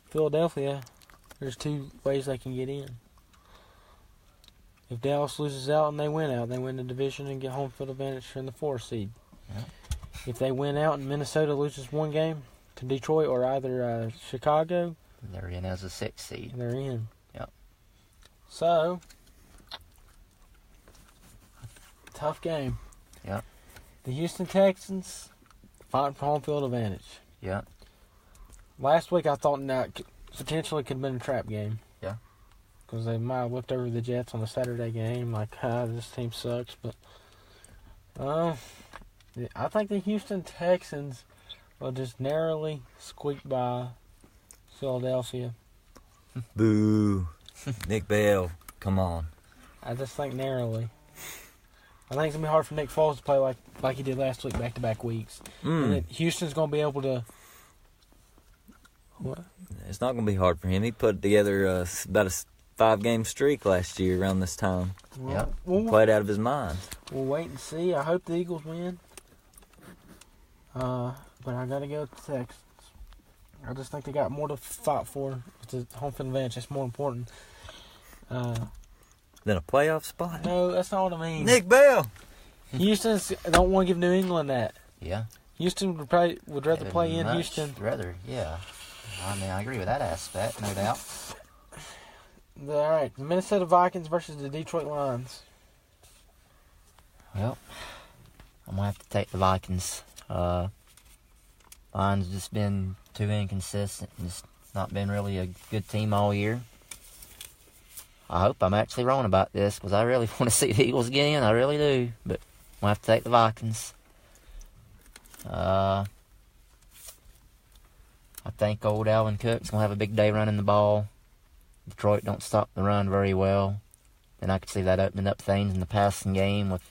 Philadelphia, there's 2 ways they can get in. If Dallas loses out and they win the division and get home field advantage in the 4 seed. Yeah. If they win out and Minnesota loses 1 game to Detroit or either Chicago, They're in as a 6 seed. they're in. Yep. So, tough game. Yep. The Houston Texans fighting for home field advantage. Yep. Last week I thought that potentially could have been a trap game. Yeah. Because they might have looked over the Jets on the Saturday game like, this team sucks. But I think the Houston Texans will just narrowly squeak by Philadelphia. Boo. Nick Bell, come on. I just think narrowly. I think it's going to be hard for Nick Foles to play like he did last week, back-to-back weeks. And then Houston's going to be able to... What? It's not going to be hard for him. He put together about a 5-game streak last year around this time. Yep. Played out of his mind. We'll wait and see. I hope the Eagles win. But I got to go with the Texans. I just think they got more to fight for with the home field advantage. That's more important. Then a playoff spot. No, that's not what I mean. Nick Bell. Houston don't want to give New England that. Yeah. Houston would rather play in Much Houston. Rather, yeah. I mean, I agree with that aspect, no doubt. All right, the Minnesota Vikings versus the Detroit Lions. Well, I'm going to have to take the Vikings. Lions just been too inconsistent. Just not been really a good team all year. I hope I'm actually wrong about this because I really want to see the Eagles get in. I really do. But I'm going to have to take the Vikings. I think old Alvin Cook's going to have a big day running the ball. Detroit don't stop the run very well. And I could see that opening up things in the passing game with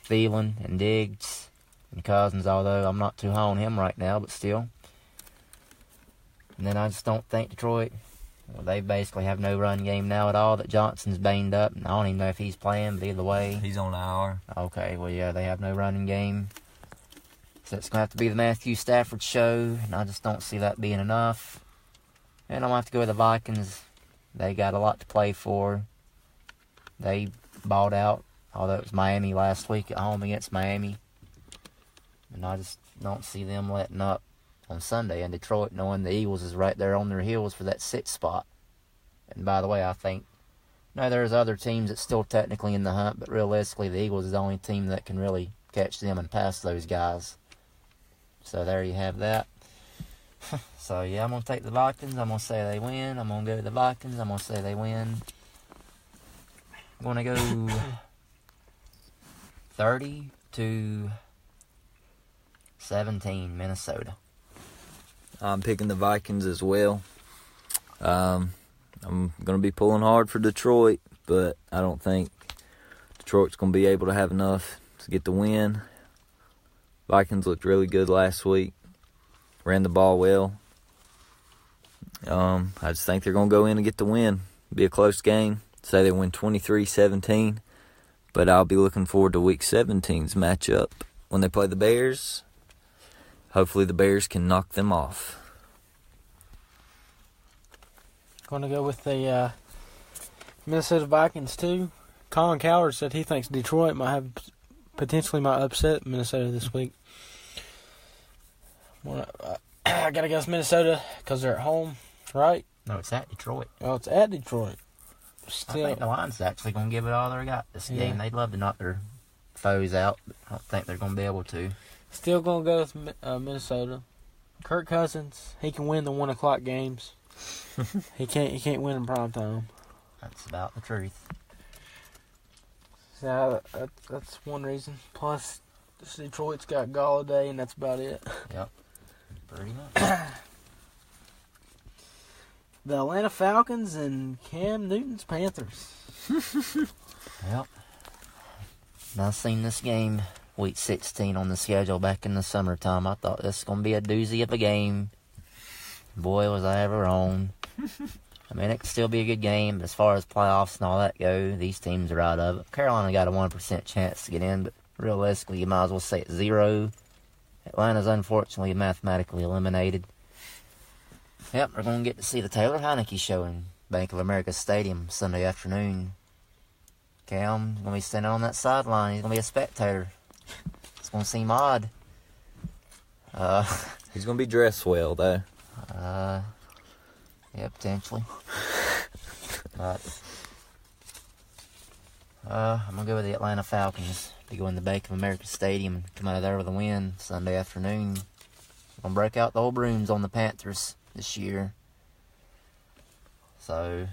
Thielen and Diggs and Cousins, although I'm not too high on him right now, but still. And then I just don't think Detroit, they basically have no run game now at all. That Johnson's banged up, and I don't even know if he's playing, but either way. He's on IR. Okay, well, yeah, they have no running game. So it's going to have to be the Matthew Stafford show, and I just don't see that being enough. And I'm going to have to go with the Vikings. They got a lot to play for. They balled out, although it was Miami last week at home against Miami. And I just don't see them letting up on Sunday in Detroit, knowing the Eagles is right there on their heels for that 6th spot. And by the way, I think, there's other teams that's still technically in the hunt, but realistically, the Eagles is the only team that can really catch them and pass those guys. So there you have that. So, yeah, I'm going to take the Vikings. I'm going to say they win. I'm going to go to the Vikings. I'm going to say they win. I'm going to go 30-17, Minnesota. I'm picking the Vikings as well. I'm going to be pulling hard for Detroit, but I don't think Detroit's going to be able to have enough to get the win. Vikings looked really good last week. Ran the ball well. I just think they're going to go in and get the win. Be a close game. Say they win 23-17. But I'll be looking forward to Week 17's matchup when they play the Bears. Hopefully the Bears can knock them off. Going to go with the Minnesota Vikings, too. Colin Coward said he thinks Detroit might upset Minnesota this week. I got to guess Minnesota because they're at home, right? No, it's at Detroit. Oh, it's at Detroit. Still, I think the Lions actually going to give it all they got this game. They'd love to knock their foes out, but I don't think they're going to be able to. Still going to go with Minnesota. Kirk Cousins, he can win the 1 o'clock games. He can't win in prime time. That's about the truth. So that's one reason. Plus, Detroit's got Galladay, and that's about it. Yep, pretty much. The Atlanta Falcons and Cam Newton's Panthers. Yep. Now, I seen this game, Week 16 on the schedule back in the summertime. I thought this was going to be a doozy of a game. Boy, was I ever wrong. I mean, it could still be a good game, but as far as playoffs and all that go, these teams are out of it. Carolina got a 1% chance to get in, but realistically, you might as well say it's 0. Atlanta's unfortunately mathematically eliminated. Yep, we're going to get to see the Taylor Heineke show in Bank of America Stadium Sunday afternoon. Cam's going to be standing on that sideline. He's going to be a spectator. It's going to seem odd. He's going to be dressed well, though. Yeah, potentially. But I'm going to go with the Atlanta Falcons. They go in the Bank of America Stadium and come out of there with a win Sunday afternoon. Going to break out the old brooms on the Panthers this year. So,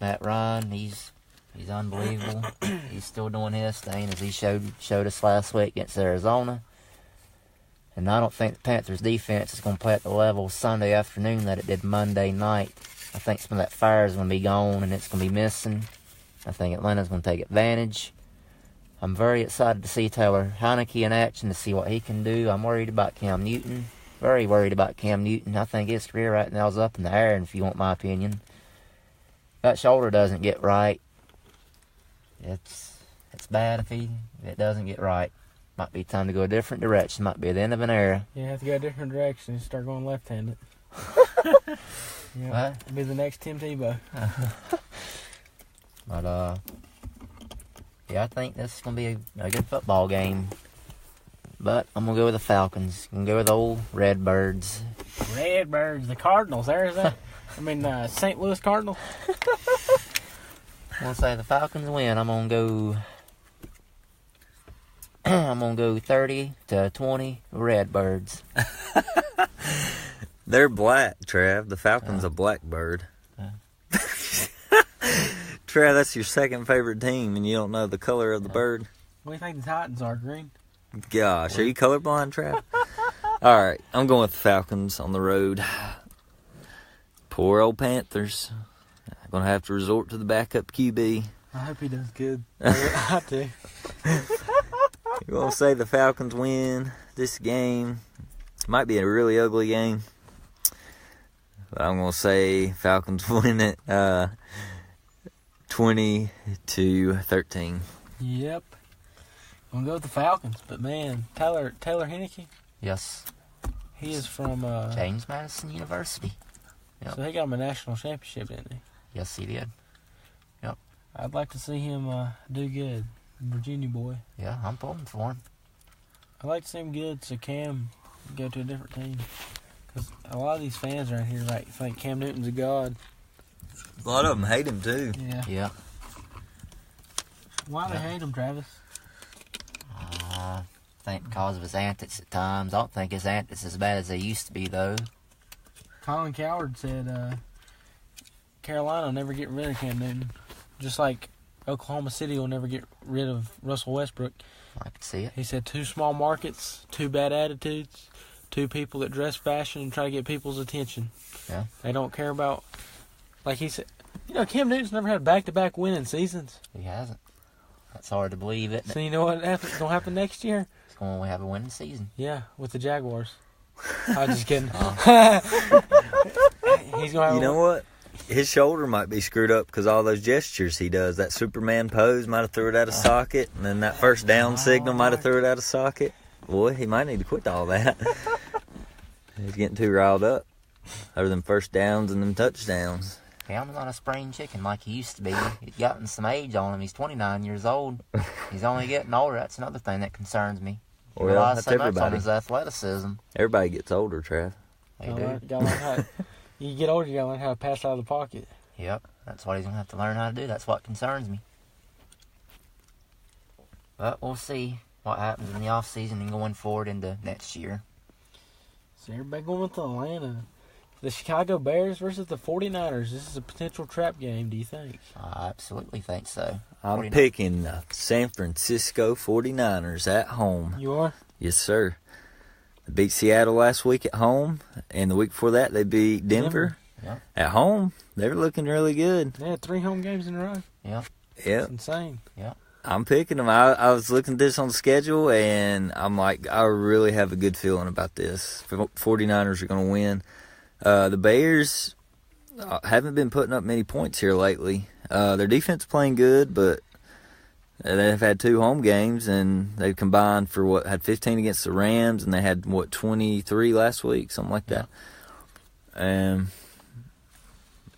Matt Ryan, he's unbelievable. He's still doing his thing as he showed us last week against Arizona. And I don't think the Panthers' defense is going to play at the level Sunday afternoon that it did Monday night. I think some of that fire is going to be gone and it's going to be missing. I think Atlanta's going to take advantage. I'm very excited to see Taylor Heineke in action, to see what he can do. I'm worried about Cam Newton. Very worried about Cam Newton. I think his career right now is up in the air, and if you want my opinion. That shoulder doesn't get right. It's bad if it doesn't get right. Might be time to go a different direction. Might be the end of an era. You have to go a different direction and start going left-handed. What? Be the next Tim Tebow. But, yeah, I think this is going to be a good football game. But I'm going to go with the Falcons. I'm going to go with the old Redbirds. Redbirds, the Cardinals. There's that. St. Louis Cardinals. I'm going to say the Falcons win. I'm going to go 30-20 Redbirds. They're black, Trav. The Falcon's a black bird. Trav, that's your second favorite team, and you don't know the color of the bird? What do you think the Titans are, green? Gosh, are you colorblind, Trav? All right, I'm going with the Falcons on the road. Poor old Panthers. I'm going to have to resort to the backup QB. I hope he does good. I do. We're going to say the Falcons win this game. Might be a really ugly game. But I'm going to say Falcons win it 20-13. Yep. I'm going to go with the Falcons. But, man, Taylor Heineke, Yes. he is from... James Madison University. Yep. So he got him a national championship, didn't he? Yes, he did. I'd like to see him do good. Virginia boy. Yeah, I'm pulling for him. I'd like to see him good so Cam can go to a different team. Because a lot of these fans around here think Cam Newton's a god. A lot of them hate him, too. Yeah. Yeah. Why do they hate him, Travis? I think because of his antics at times. I don't think his antics as bad as they used to be, though. Colin Coward said Carolina will never get rid of Cam Newton. Just like Oklahoma City will never get rid of Russell Westbrook. I could see it. He said 2 small markets, 2 bad attitudes, 2 people that dress fashion and try to get people's attention. Yeah. They don't care about, like he said, Cam Newton's never had back-to-back winning seasons. He hasn't. That's hard to believe, isn't it? So you know what going to happen next year? He's going to have a winning season. Yeah, with the Jaguars. I'm just kidding. He's going to have You know what? His shoulder might be screwed up because all those gestures he does. That Superman pose might have threw it out of socket, and then that first down signal might have threw it out of socket. Boy, he might need to quit all that. He's getting too riled up. Other than first downs and them touchdowns. Cam's not a spring chicken like he used to be. He's gotten some age on him. He's 29 years old. He's only getting older. That's another thing that concerns me. He Well, relies that's so much on everybody. his athleticism. Everybody gets older, Trav. They do. gotta learn how. You get older, you gotta learn how to pass out of the pocket. Yep. That's what he's going to have to learn how to do. That's what concerns me. But we'll see what happens in the offseason and going forward into next year. So everybody going with Atlanta. The Chicago Bears versus the 49ers. This is a potential trap game, do you think? I absolutely think so. I'm 49ers. picking the San Francisco 49ers at home. You are? Yes, sir. They beat Seattle last week at home, and the week before that they beat Denver. Yeah. At home. They're looking really good. They had 3 home games in a row. Yeah. Yep. It's insane. I'm picking them. I was looking at this on the schedule, and I'm like, I really have a good feeling about this. 49ers are going to win. The Bears haven't been putting up many points here lately. Their defense playing good, but they've had 2 home games, and they've combined for had 15 against the Rams, and they had 23 last week, something like that. And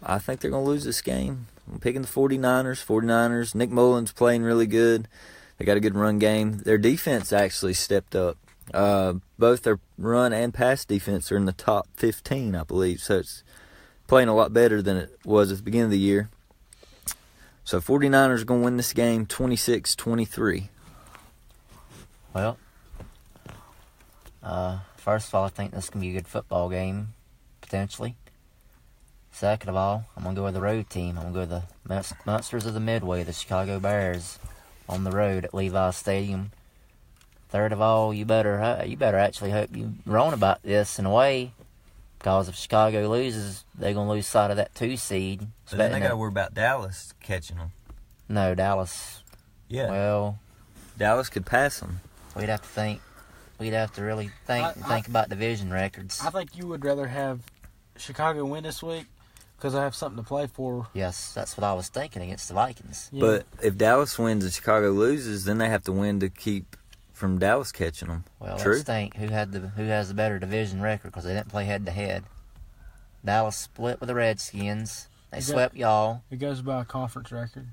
I think they're going to lose this game. I'm picking the 49ers. 49ers. Nick Mullen's playing really good. They got a good run game. Their defense actually stepped up. Both their run and pass defense are in the top 15, I believe. So it's playing a lot better than it was at the beginning of the year. So 49ers are going to win this game 26-23. Well, first of all, I think this can be a good football game, potentially. Second of all, I'm going to go with the road team. I'm going to go with the Monsters of the Midway, the Chicago Bears, on the road at Levi Stadium. Third of all, you better actually hope you're wrong about this in a way, because if Chicago loses, they're going to lose sight of that 2 seed. But then they got to worry about Dallas catching them. No, Dallas. Yeah. Well, Dallas could pass them. we'd have to think. We'd have to really think about division records. I think you would rather have Chicago win this week because I have something to play for. Yes, that's what I was thinking against the Vikings. Yeah. But if Dallas wins and Chicago loses, then they have to win to keep from Dallas catching them. Well, True. let's think who has the better division record, because they didn't play head to head. Dallas split with the Redskins. They swept y'all. It goes by a conference record,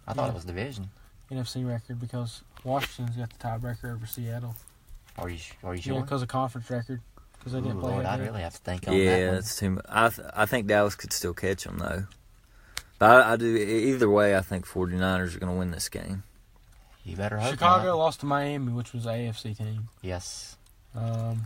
I thought it was division. NFC record, because Washington's got the tiebreaker over Seattle. Are you Yeah, sure? because of conference record. Because they didn't Ooh, play Lord, I'd head-to-head. really have to think on Yeah, that one. that's too much. I think Dallas could still catch them, though. But I do. Either way, I think 49ers are going to win this game. You better hope Chicago not. lost to Miami, which was an AFC team. Yes. Who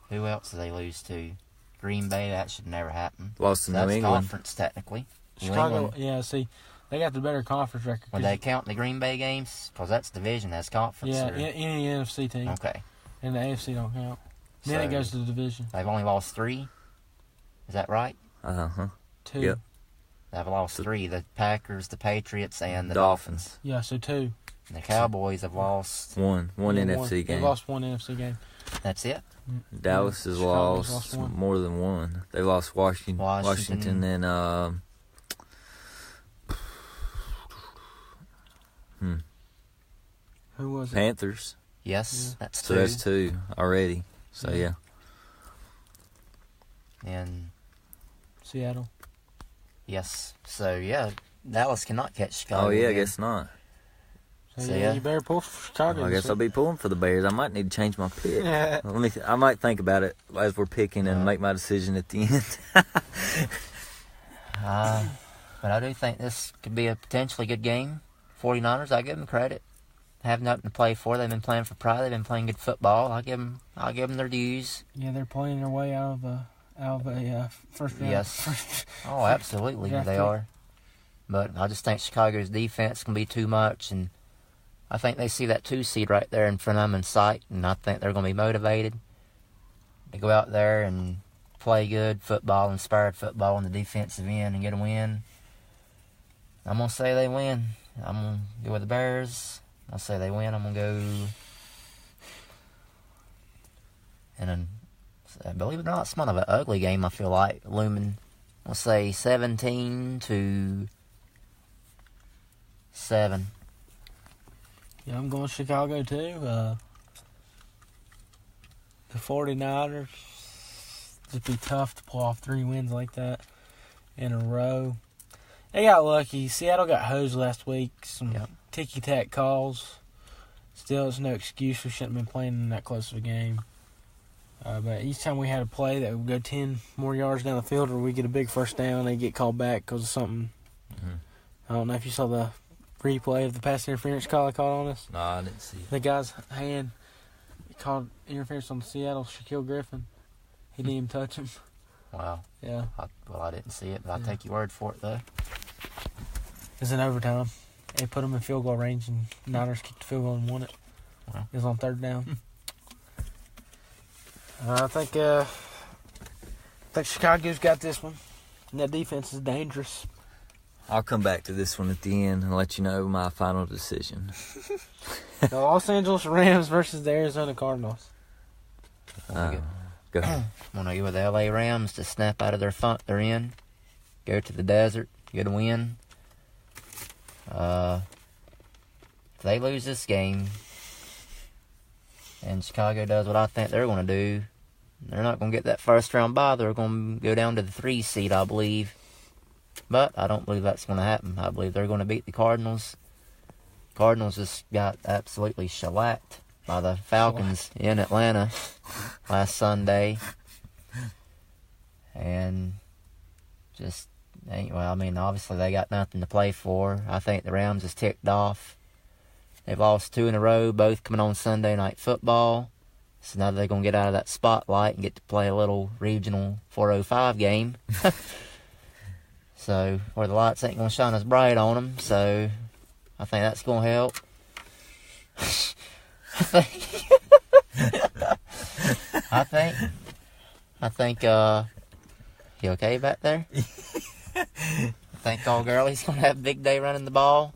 Who else did they lose to? Green Bay. That should never happen. Lost to New That's England. conference technically. New Chicago, England, yeah, see, they got the better conference record. would they count the Green Bay games? Because that's division. That's conference. Yeah, or- any NFC team. Okay. And the AFC don't count. Then it So- goes to the division. They've only lost 3. Is that right? Uh-huh. 2. Yep. They've lost 3. The Packers, the Patriots, and the Dolphins. Dolphins. Yeah, so 2. The Cowboys have lost. One NFC They game. lost one NFC game. That's it. Dallas has Chicago's lost lost one. more than one. They lost Washington and Who was it? Panthers. Yes, Yeah. that's So two. that's two already. So yeah. And Seattle. yes, so yeah, Dallas cannot catch Chicago. Oh yeah, I again. guess not. So, So, yeah, yeah. you better pull for Chicago. I this guess I'll week. be pulling for the Bears. I might need to change my pick. Yeah. I might think about it as we're picking and make my decision at the end. But I do think this could be a potentially good game. 49ers, I give them credit. Have nothing to play for. They've been playing for pride. They've been playing good football. I'll give them their dues. Yeah, they're playing their way out of a first round. Yes. Oh, absolutely, Draft they pick. are. But I just think Chicago's defense can be too much, and I think they see that 2 seed right there in front of them in sight, and I think they're going to be motivated to go out there and play good football, inspired football on the defensive end and get a win. I'm going to say they win. I'm going to go with the Bears. I'll say they win. I'm going to go... And then, believe it or not, it's kind of an ugly game, I feel like, looming. I'll say 17-7. Yeah, I'm going Chicago too. The 49ers, it'd be tough to pull off 3 wins like that in a row. They got lucky. Seattle got hosed last week. Some ticky-tack calls. Still, it's no excuse. We shouldn't have been playing in that close of a game. But each time we had a play that would go 10 more yards down the field or we get a big first down, they get called back because of something. Mm-hmm. I don't know if you saw the replay of the pass interference call they called on us. No, I didn't see it. The guy's hand called interference on Seattle, Shaquille Griffin. He didn't even touch him. Wow. Yeah. I didn't see it, but I'll take your word for it, though. It was in overtime. They put him in field goal range, and Niners kicked the field goal and won it. Wow. It was on 3rd down. I think Chicago's got this one. And that defense is dangerous. I'll come back to this one at the end and let you know my final decision. The Los Angeles Rams versus the Arizona Cardinals. Go ahead. I'm going to go with the LA Rams to snap out of their funk they're in. Go to the desert. Get a win. If they lose this game and Chicago does what I think they're going to do, they're not going to get that first round bye. They're going to go down to the 3 seed, I believe. But I don't believe that's going to happen. I believe they're going to beat the Cardinals. Cardinals just got absolutely shellacked by the Falcons in Atlanta last Sunday. And just, well, I mean, obviously they got nothing to play for. I think the Rams is ticked off. They've lost 2 in a row, both coming on Sunday Night Football. So now they're going to get out of that spotlight and get to play a little regional 405 game. So, where the lights ain't going to shine as bright on them. So, I think that's going to help. I think, you okay back there? I think old girlie's going to have a big day running the ball.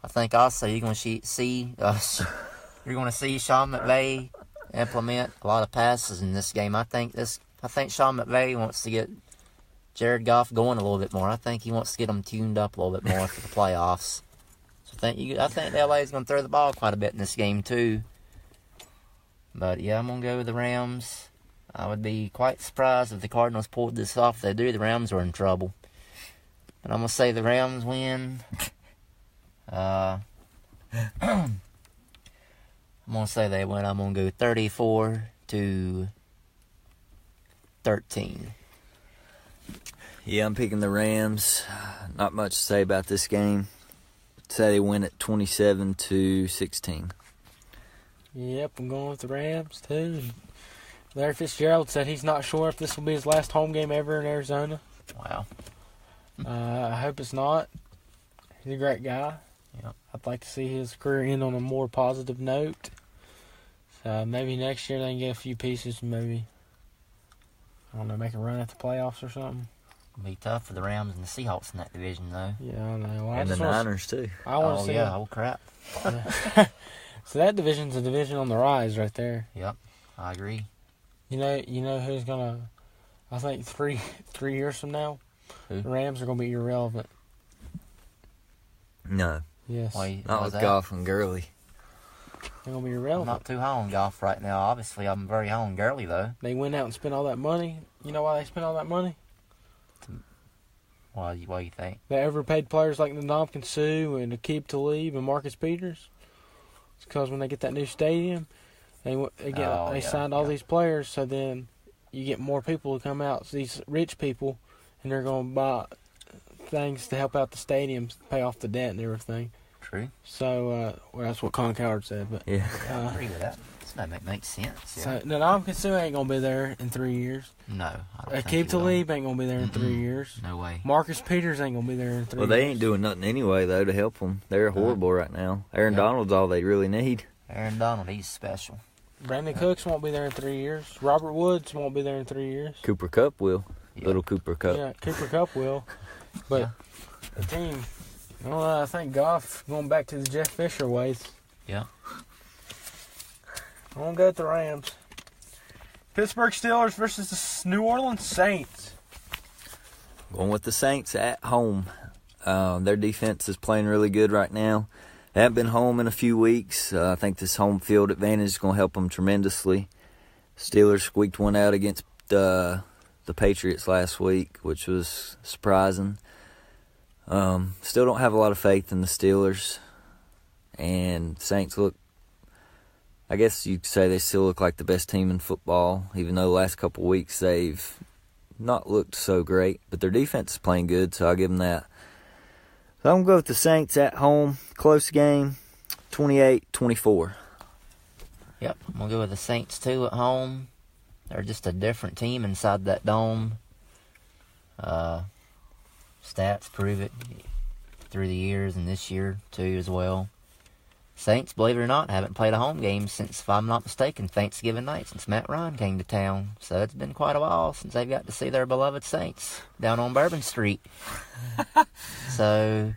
I think also you're going to see Sean McVay implement a lot of passes in this game. I think Sean McVay wants to get Jared Goff going a little bit more. I think he wants to get them tuned up a little bit more for the playoffs. So I think LA is going to throw the ball quite a bit in this game too. But yeah, I'm going to go with the Rams. I would be quite surprised if the Cardinals pulled this off. If they do, the Rams are in trouble. But I'm going to say the Rams win. I'm going to say they win. I'm going to go 34-13. Yeah, I'm picking the Rams. Not much to say about this game. Say they win at 27-16. Yep, I'm going with the Rams too. Larry Fitzgerald said he's not sure if this will be his last home game ever in Arizona. Wow. I hope it's not. He's a great guy. Yep. I'd like to see his career end on a more positive note. So maybe next year they can get a few pieces and maybe, I don't know, make a run at the playoffs or something. It'll be tough for the Rams and the Seahawks in that division, though. Yeah, I know. And the Niners, too. I want to Oh, see yeah. Oh, crap. So that division's a division on the rise right there. Yep, I agree. You know who's gonna? I think 3 years from now, Who? the Rams are gonna be irrelevant. No. Yes, Not with Goff and Gurley. they're gonna be I'm irrelevant. not too high on golf right now. Obviously, I'm very high on Gurley, though. They went out and spent all that money. You know why they spent all that money? What do you think? They overpaid players like Ndamukong Suh and Aqib Talib and Marcus Peters. It's because when they get that new stadium, they signed all these players, so then you get more people to come out. So these rich people, and they're going to buy things to help out the stadiums, pay off the debt and everything. True. So that's what Colin Coward said. But Yeah. I agree with that. That makes sense. so Yeah. Ndamukong Suh ain't going to be there in 3 years. No. I don't think Aqib he will. Talib ain't going to be there in 3 years. No way. Marcus Peters ain't going to be there in 3 years. Well, they ain't doing nothing anyway, though, to help them. They're horrible right now. Aaron Yeah. Donald's all they really need. Aaron Donald, he's special. Brandon Cooks won't be there in 3 years. Robert Woods won't be there in 3 years. Cooper Cup will. Yeah. Little Cooper Cup. Yeah, Cooper Cup will. But Yeah. the team, I think Goff going back to the Jeff Fisher ways. Yeah. I'm going to go with the Rams. Pittsburgh Steelers versus the New Orleans Saints. Going with the Saints at home. Their defense is playing really good right now. They haven't been home in a few weeks. I think this home field advantage is going to help them tremendously. Steelers squeaked one out against the Patriots last week, which was surprising. Still don't have a lot of faith in the Steelers. And Saints look, I guess you could say they still look like the best team in football, even though the last couple of weeks they've not looked so great. But their defense is playing good, so I'll give them that. So I'm going to go with the Saints at home. Close game, 28-24. Yep. I'm going to go with the Saints, too, at home. They're just a different team inside that dome. Stats prove it through the years and this year, too, as well. Saints, believe it or not, haven't played a home game since, if I'm not mistaken, Thanksgiving night, since Matt Ryan came to town. So it's been quite a while since they've got to see their beloved Saints down on Bourbon Street. So,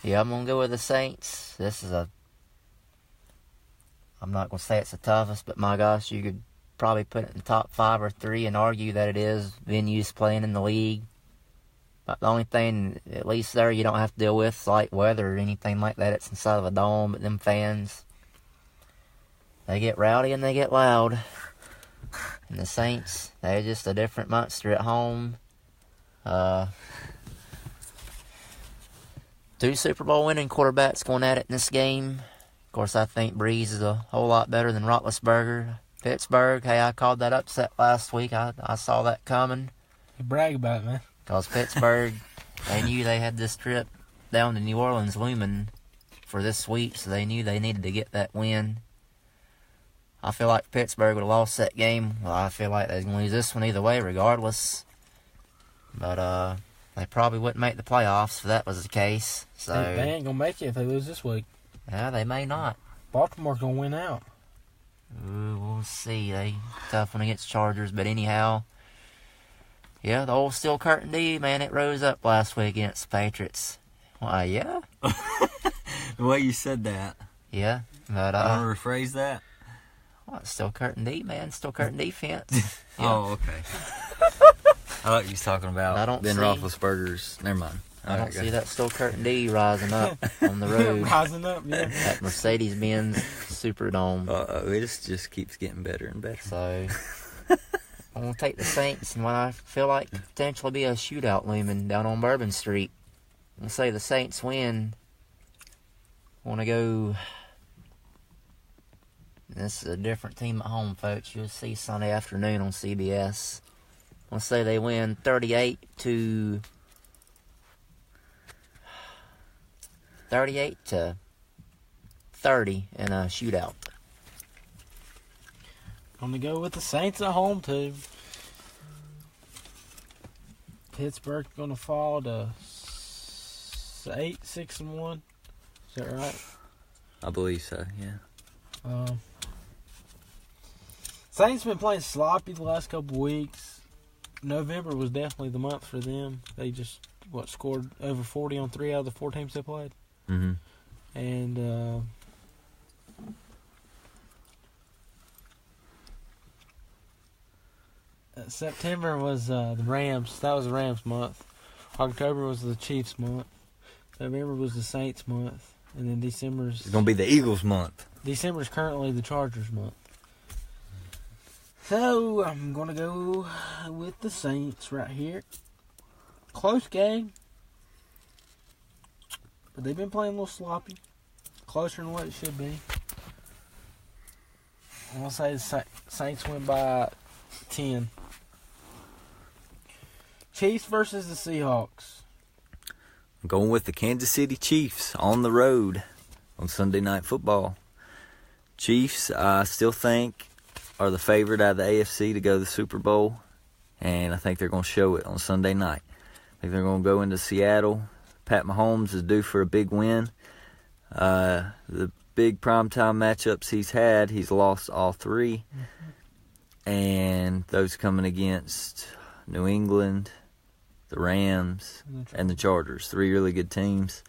yeah, I'm going to go with the Saints. I'm not going to say it's the toughest, but my gosh, you could probably put it in the top 5 or 3 and argue that it is venues playing in the league. But the only thing, at least there, you don't have to deal with light weather or anything like that. It's inside of a dome, but them fans, they get rowdy and they get loud. And the Saints, they're just a different monster at home. 2 Super Bowl winning quarterbacks going at it in this game. Of course, I think Breeze is a whole lot better than Roethlisberger. Pittsburgh, hey, I called that upset last week. I saw that coming. You brag about it, man. Because Pittsburgh, they knew they had this trip down to New Orleans looming for this week, so they knew they needed to get that win. I feel like Pittsburgh would have lost that game. Well, I feel like they're going to lose this one either way, regardless. But they probably wouldn't make the playoffs if that was the case. So They ain't going to make it if they lose this week. yeah, they may not. Baltimore's going to win out. We'll see. They tough one against Chargers, but anyhow. Yeah, the old steel curtain D, man, it rose up last week against the Patriots. Why, yeah. The way you said that. Yeah, but I want to rephrase that. what, steel curtain D, man, steel curtain defense. Yeah. Oh, okay. I thought you was talking about I don't Ben see- Roethlisberger's. Never mind. I don't see that steel curtain D rising up on the road Rising up, yeah. at Mercedes-Benz Superdome. It just keeps getting better and better. So I'm gonna take the Saints, and what I feel like could potentially be a shootout looming down on Bourbon Street. I'm gonna say the Saints win. I want to go. This is a different team at home, folks. You'll see Sunday afternoon on CBS. I'm gonna say they win 38-30 in a shootout. I'm going to go with the Saints at home, too. Pittsburgh's going to fall to 6-1. Is that right? I believe so, yeah. Saints been playing sloppy the last couple weeks. November was definitely the month for them. They just scored over 40 on 3 out of the 4 teams they played. Mm-hmm. And September was the Rams. That was the Rams month. October was the Chiefs month. November was the Saints month. And then It's going to be the Eagles month. December's currently the Chargers month. So, I'm going to go with the Saints right here. Close game. But they've been playing a little sloppy. Closer than what it should be. I'm going to say the Saints win by 10. Chiefs versus the Seahawks. I'm going with the Kansas City Chiefs on the road on Sunday Night Football. Chiefs, I still think, are the favorite out of the AFC to go to the Super Bowl. And I think they're going to show it on Sunday night. I think they're going to go into Seattle. Pat Mahomes is due for a big win. The big primetime matchups he's had, he's lost all 3. Mm-hmm. And those coming against New England, the Rams, and the Chargers. 3 really good teams.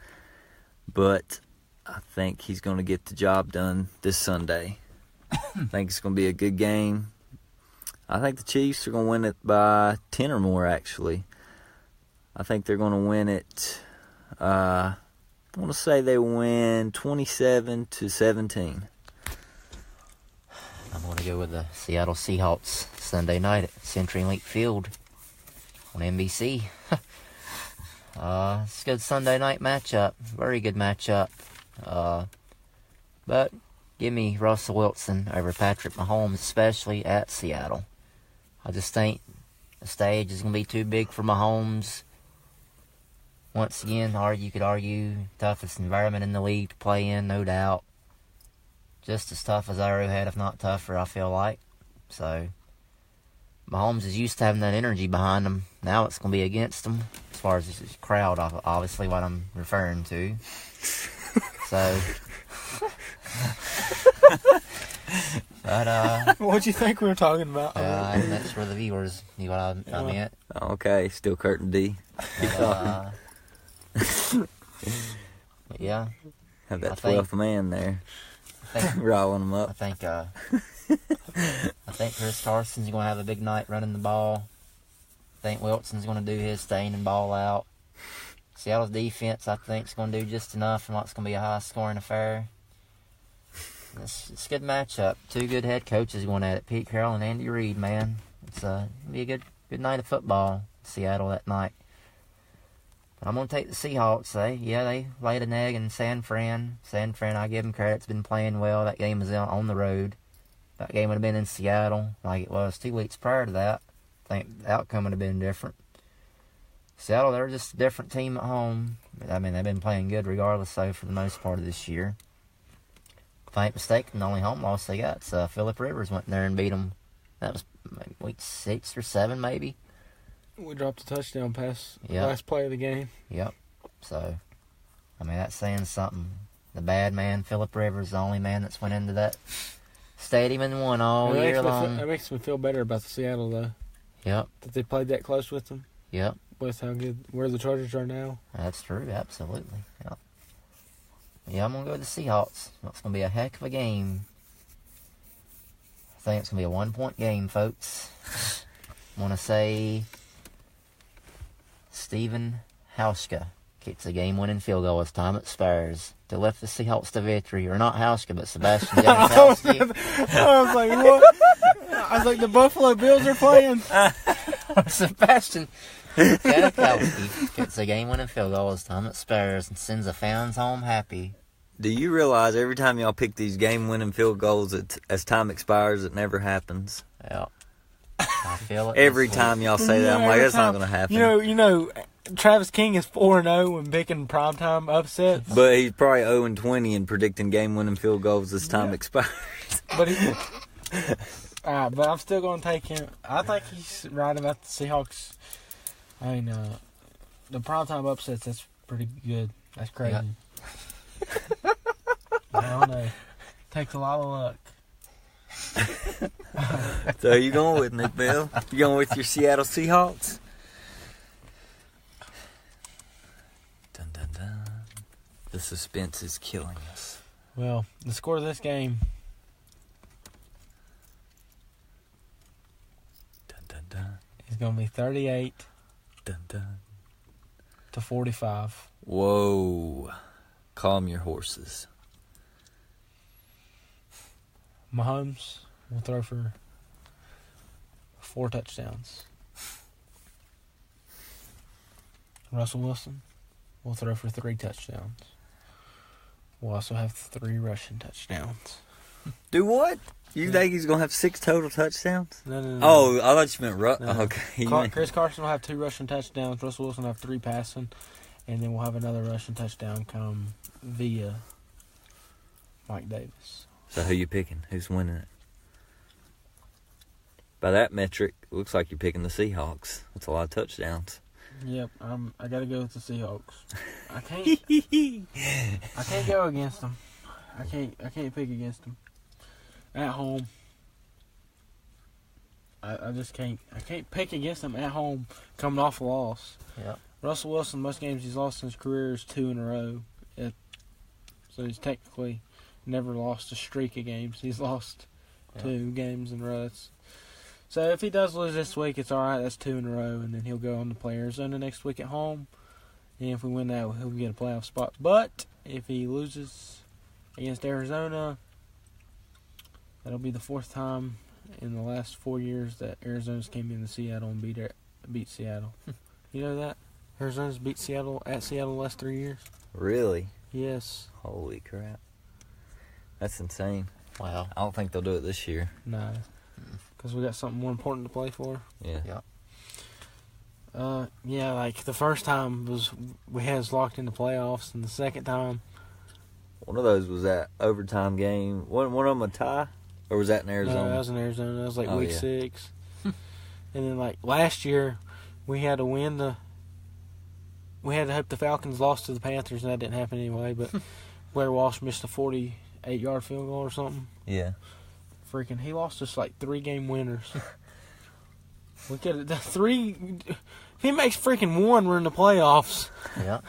But I think he's going to get the job done this Sunday. I think it's going to be a good game. I think the Chiefs are going to win it by 10 or more, actually. I think they're going to win it. I want to say they win 27-17. I'm going to go with the Seattle Seahawks Sunday night at CenturyLink Field on NBC. It's a good Sunday night matchup. Very good matchup. But give me Russell Wilson over Patrick Mahomes, especially at Seattle. I just think the stage is going to be too big for Mahomes. Once again, you could argue toughest environment in the league to play in, no doubt. Just as tough as Arrowhead, if not tougher, I feel like. So, Mahomes is used to having that energy behind him. Now it's going to be against him, as far as his crowd, obviously, what I'm referring to. So... But, what'd you think we were talking about? That's for the viewers. You know what I meant? Okay, still Curtin D. But, yeah. Have that 12th man there. Rolling them up. I think Chris Carson's going to have a big night running the ball. I think Wilson's going to do his thing and ball out. Seattle's defense, I think, is going to do just enough and it's going to be a high-scoring affair. It's a good matchup. 2 good head coaches going at it, Pete Carroll and Andy Reid, man. It's going to be a good night of football in Seattle that night. But I'm going to take the Seahawks. They laid an egg in San Fran. San Fran, I give them credit, it's been playing well. That game was on the road. That game would have been in Seattle like it was 2 weeks prior to that. I think the outcome would have been different. Seattle, they're just a different team at home. I mean, they've been playing good regardless, though, for the most part of this year. If I ain't mistaken, the only home loss they got is Phillip Rivers went in there and beat them. That was maybe week 6 or 7, maybe. We dropped a touchdown pass last play of the game. Yep. So, I mean, that's saying something. The bad man, Phillip Rivers, the only man that's went into that stadium and won all year long. That makes me feel better about the Seattle, though. Yep. That they played that close with them. Yep. With how good, where the Chargers are now. That's true, absolutely. Yep. Yeah, I'm going to go with the Seahawks. It's going to be a heck of a game. I think it's going to be a 1-point game, folks. I want to say Steven Hauschka kicks a game-winning field goal as time expires to lift the Seahawks to victory. Or not Hauschka, but Sebastian Janikowski. I was like, what? I was like, the Buffalo Bills are playing. Sebastian Janikowski kicks a game-winning field goal as time expires and sends the fans home happy. Do you realize every time y'all pick these game-winning field goals, as time expires, it never happens? Yeah. I feel it. Every time y'all say that, I'm like, that's not going to happen. You know, Travis King is 4-0 when picking primetime upsets. But he's probably 0-20 in predicting game-winning field goals as time expires. But but I'm still going to take him. I think he's right about the Seahawks. I mean, the primetime upsets, that's pretty good. That's crazy. Yeah. I don't know. Takes a lot of luck. So who you going with, Nick Bill? You going with your Seattle Seahawks? Dun, dun, dun. The suspense is killing us. Well, the score of this game, Dun, dun, dun. is going to be 38 Dun, dun. to 45. Whoa. Calm your horses. Mahomes will throw for 4 touchdowns. Russell Wilson will throw for 3 touchdowns. We'll also have 3 rushing touchdowns. Do what? You Yeah. think he's going to have 6 total touchdowns? No. Oh, I thought you meant No. Okay. Chris Carson will have 2 rushing touchdowns. Russell Wilson will have 3 passing. And then we'll have another rushing touchdown come via Mike Davis. So who you picking? Who's winning it? By that metric, it looks like you're picking the Seahawks. That's a lot of touchdowns. Yep, I got to go with the Seahawks. I can't go against them. I can't pick against them. At home. I just can't. I can't pick against them at home coming off a loss. Yep. Russell Wilson, most games he's lost in his career is 2 in a row. So he's technically never lost a streak of games. He's lost 2 games in a row. So if he does lose this week, it's all right. That's 2 in a row, and then he'll go on to play Arizona next week at home. And if we win that, he'll get a playoff spot. But if he loses against Arizona, that'll be the 4th time in the last 4 years that Arizona's came into Seattle and beat Seattle. You know that? Arizona's beat Seattle at Seattle the last 3 years. Really? Yes. Holy crap. That's insane. Wow. I don't think they'll do it this year. No. Because we got something more important to play for. Yeah. Yeah, like the first time was we had us locked in the playoffs, and the second time, One of those was that overtime game. Wasn't one of them a tie? Or was that in Arizona? no, that was in Arizona. That was like Oh, week yeah. 6. And then like last year, we had to win we had to hope the Falcons lost to the Panthers, and that didn't happen anyway. But Blair Walsh missed a 48-yard field goal or something. Yeah. Freaking, he lost us like 3-game winners. We could the 3. If he makes freaking 1, we're in the playoffs. Yeah.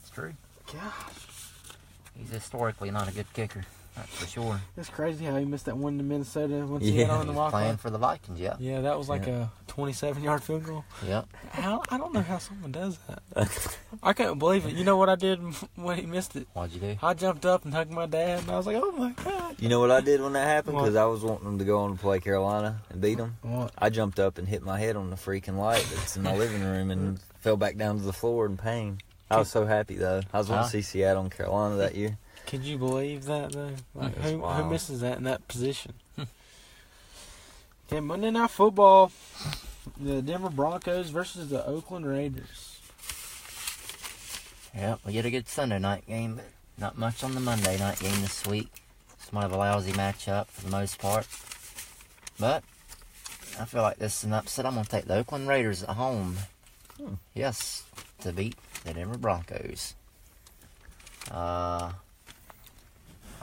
It's true. Gosh, He's historically not a good kicker. That's for sure. it's crazy how he missed that one to Minnesota once Yeah. he had on the He's walk. playing for the Vikings, yeah. Yeah, that was like Yeah. a 27-yard field goal. Yep. I don't know how someone does that. I couldn't believe it. You know what I did when he missed it? What'd you do? I jumped up and hugged my dad, and I was like, "Oh my god!" You know what I did when that happened? What? Because I was wanting them to go on to play Carolina and beat them. What? I jumped up and hit my head on the freaking light that's in my living room and fell back down to the floor in pain. I was so happy, though. I was wanting to see Seattle and Carolina that year. Could you believe that though? Like, That's who wild. misses that in that position? Okay, Monday Night Football. The Denver Broncos versus the Oakland Raiders. Yep, we get a good Sunday night game, but not much on the Monday night game this week. It's more of a lousy matchup for the most part. But I feel like this is an upset. I'm going to take the Oakland Raiders at home. Yes, to beat the Denver Broncos.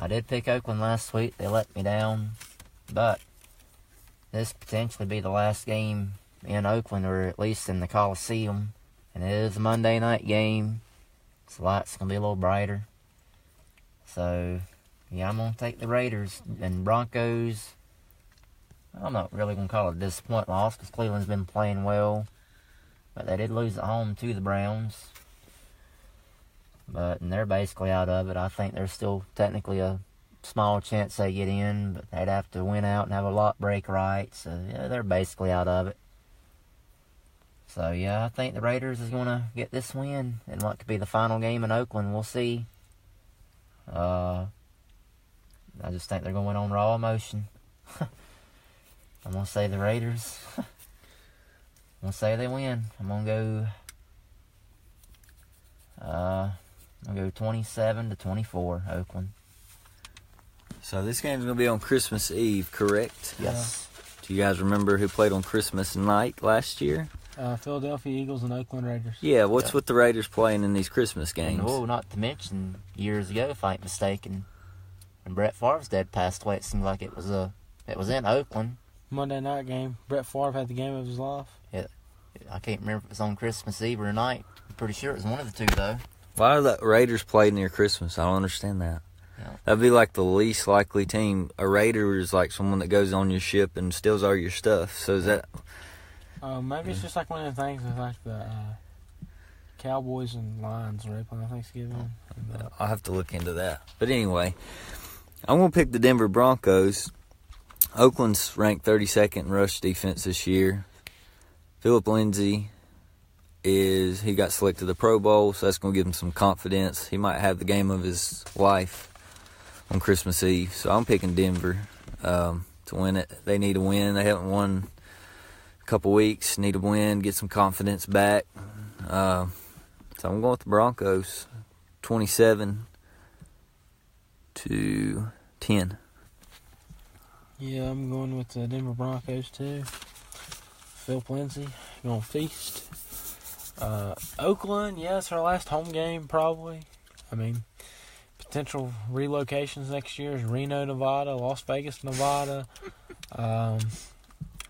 I did pick Oakland last week. They let me down. But this potentially be the last game in Oakland, or at least in the Coliseum. And it is a Monday night game. So the light's going to be a little brighter. So, yeah, I'm going to take the Raiders. And Broncos, I'm not really going to call it a disappointment loss because Cleveland's been playing well. But they did lose at home to the Browns. And they're basically out of it. I think there's still technically a small chance they get in, but they'd have to win out and have a lot break right. So, yeah, they're basically out of it. So, yeah, I think the Raiders is going to get this win in what could be the final game in Oakland. We'll see. I just think they're going to win on raw emotion. I'm going to say the Raiders. I'm going to say they win. I'm going to go 27-24, Oakland. So this game's going to be on Christmas Eve, correct? Yes. Do you guys remember who played on Christmas night last year? Philadelphia Eagles and Oakland Raiders. Yeah, what's with the Raiders playing in these Christmas games? And, not to mention, years ago, if I ain't mistaken, when Brett Favre's dad passed away, it seemed like it was in Oakland. Monday night game. Brett Favre had the game of his life. I can't remember if it was on Christmas Eve or night. I'm pretty sure it was one of the two, though. Why do the Raiders play near Christmas? I don't understand that. Yeah. That'd be like the least likely team. A Raider is like someone that goes on your ship and steals all your stuff. So is that... Maybe it's just like one of the things with like the Cowboys and Lions, where they play on Thanksgiving. I'll have to look into that. But anyway, I'm going to pick the Denver Broncos. Oakland's ranked 32nd in rush defense this year. Philip Lindsay he got selected to the Pro Bowl, so that's going to give him some confidence. He might have the game of his life on Christmas Eve. So I'm picking Denver to win it. They need a win. They haven't won a couple weeks. Need a win, get some confidence back. So I'm going with the Broncos, 27-10. Yeah, I'm going with the Denver Broncos too. Philip Lindsay going to feast. Oakland, yeah, it's our last home game probably. I mean, potential relocations next year is Reno, Nevada, Las Vegas, Nevada,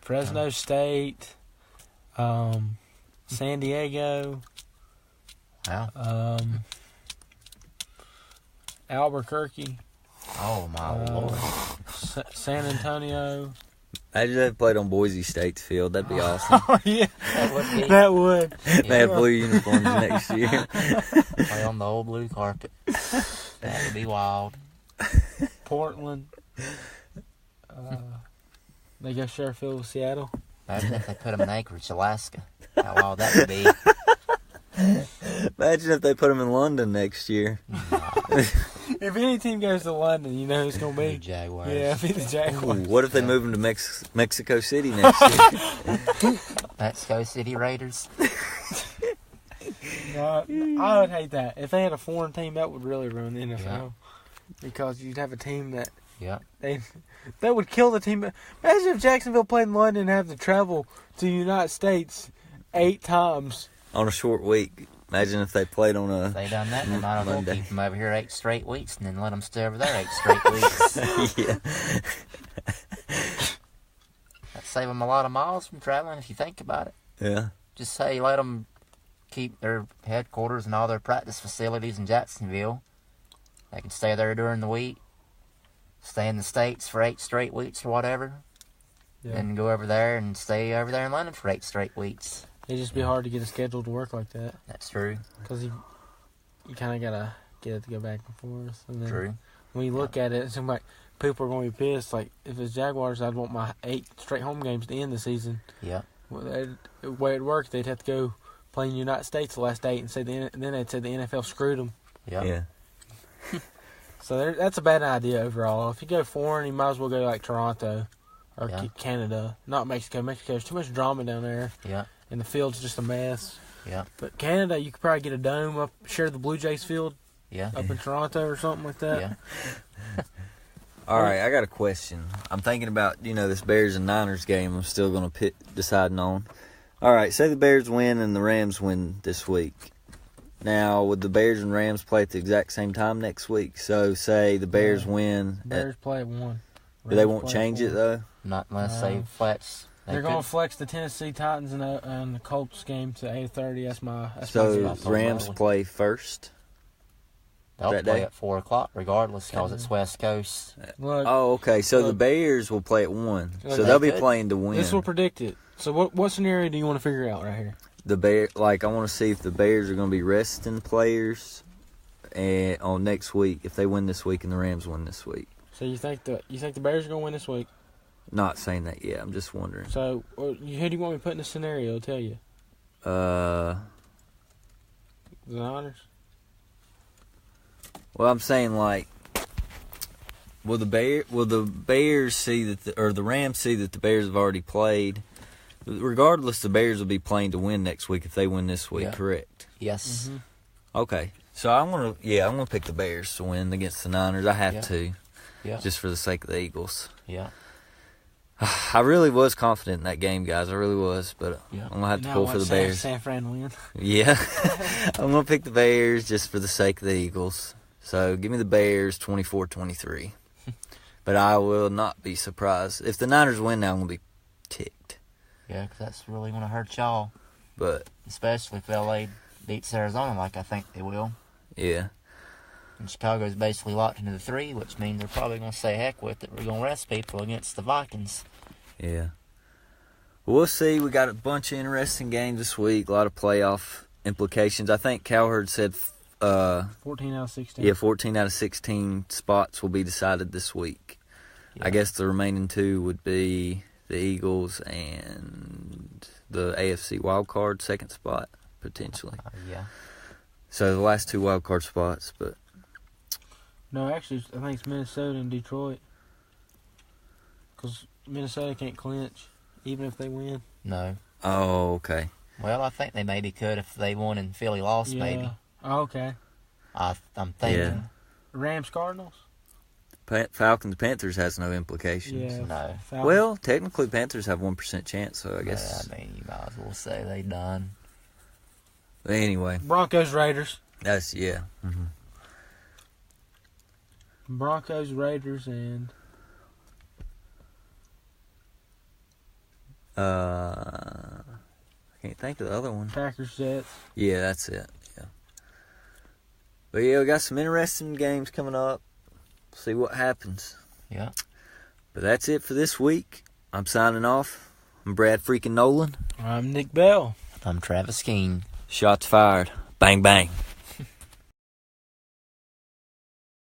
Fresno State, San Diego, Albuquerque. Oh, my Lord. San Antonio. Imagine if they played on Boise State's field. That'd be awesome. Oh, yeah. That would be. That would. They have blue uniforms next year. Play on the old blue carpet. That would be wild. Portland. They go share a field with Seattle. Imagine if they put them in Anchorage, Alaska. How wild that would be. Imagine if they put them in London next year. If any team goes to London, you know who it's going to The be? Jaguars. Yeah, it'll be the Jaguars. What if they move them to Mexico City next year? Mexico City Raiders. No, I would hate that. If they had a foreign team, that would really ruin the NFL. Yeah. Because you'd have a team that Yeah. that would kill the team. Imagine if Jacksonville played in London and have to travel to the United States 8 times. On a short week. Imagine if they played on If a... they done that, they might as well Monday. keep them over here 8 straight weeks and then let them stay over there 8 straight weeks. Yeah. That'd save them a lot of miles from traveling if you think about it. Yeah. Just say let them keep their headquarters and all their practice facilities in Jacksonville. They can stay there during the week, stay in the States for 8 straight weeks or whatever, then go over there and stay over there in London for 8 straight weeks. It'd just be hard to get a schedule to work like that. That's true. Because you kind of got to get it to go back and forth. And then True. when you look at it, it seems like people are going to be pissed. Like, if it's Jaguars, I'd want my 8 straight home games to end the season. Yeah. Well, the way it worked, they'd have to go play in the United States the last 8 and then they'd say the NFL screwed them. Yeah. Yeah. So that's a bad idea overall. If you go foreign, you might as well go like Toronto or Yeah. Canada, not Mexico. Mexico's too much drama down there, Yeah. and the field's just a mess. Yeah. But Canada, you could probably get a dome up, share the Blue Jays field Yeah. up in Toronto or something like that. Yeah. All right, I got a question. I'm thinking about, this Bears and Niners game I'm still going to deciding on. All right, say the Bears win and the Rams win this week. Now, would the Bears and Rams play at the exact same time next week? So, say the Bears win. Bears play at 1. They won't change it, though? Not unless they flex. They're going to flex the Tennessee Titans and the Colts game to 8:30. That's my So, guess. Rams play first? They'll that play day? at 4 o'clock regardless because it's West Coast. Look, Oh, okay. So, the Look. Bears will play at 1. Look, So, they'll they be could. playing to win. this will predict it. So what scenario do you want to figure out right here? I want to see if the Bears are going to be resting players on next week if they win this week and the Rams win this week. So you think the Bears are going to win this week? Not saying that yet. I'm just wondering. So who do you want me to put in the scenario? I'll tell you. Well, The Niners? I'm saying will the Bears see that or the Rams see that the Bears have already played? Regardless, the Bears will be playing to win next week if they win this week. Yeah. Correct. Yes. Mm-hmm. Okay. So I'm gonna pick the Bears to win against the Niners. I have Yeah. to, Yeah. just for the sake of the Eagles. Yeah. I really was confident in that game, guys. I really was, but Yeah. I'm gonna have to Now pull for the watch Bears. San Fran win. Yeah, I'm gonna pick the Bears just for the sake of the Eagles. So give me the Bears, 24-23. But I will not be surprised. If the Niners win now, I'm going to be ticked. Yeah, 'cause that's really going to hurt y'all. But, Especially if LA beats Arizona like I think they will. yeah. And Chicago's basically locked into the 3, which means they're probably going to say heck with it. We're going to rest people against the Vikings. Yeah. We'll see. We got a bunch of interesting games this week. A lot of playoff implications. I think Cowherd said 14 out of 16. Yeah, 14 out of 16 spots will be decided this week. Yeah. I guess the remaining 2 would be the Eagles and the AFC wildcard second spot, potentially. Yeah. So the last 2 wildcard spots, but No, actually, I think it's Minnesota and Detroit. Because Minnesota can't clinch, even if they win. No. oh, okay. Well, I think they maybe could if they won and Philly lost, maybe. Oh, okay. I'm thinking. Yeah. Rams, Cardinals? Falcons Panthers has no implications. Yeah. No. Falcons. Well, technically Panthers have 1% chance, so I guess. Yeah, I mean, you might as well say they done. But anyway, Broncos, Raiders. that's yeah. Mm-hmm. Broncos, Raiders, and I can't think of the other one. Packers, Jets. Yeah, that's it. Yeah. But yeah, we got some interesting games coming up. See what happens. Yeah. But that's it for this week. I'm signing off. I'm Brad Freakin Nolen. I'm Nick Bell. I'm Travis King. Shots fired. Bang, bang.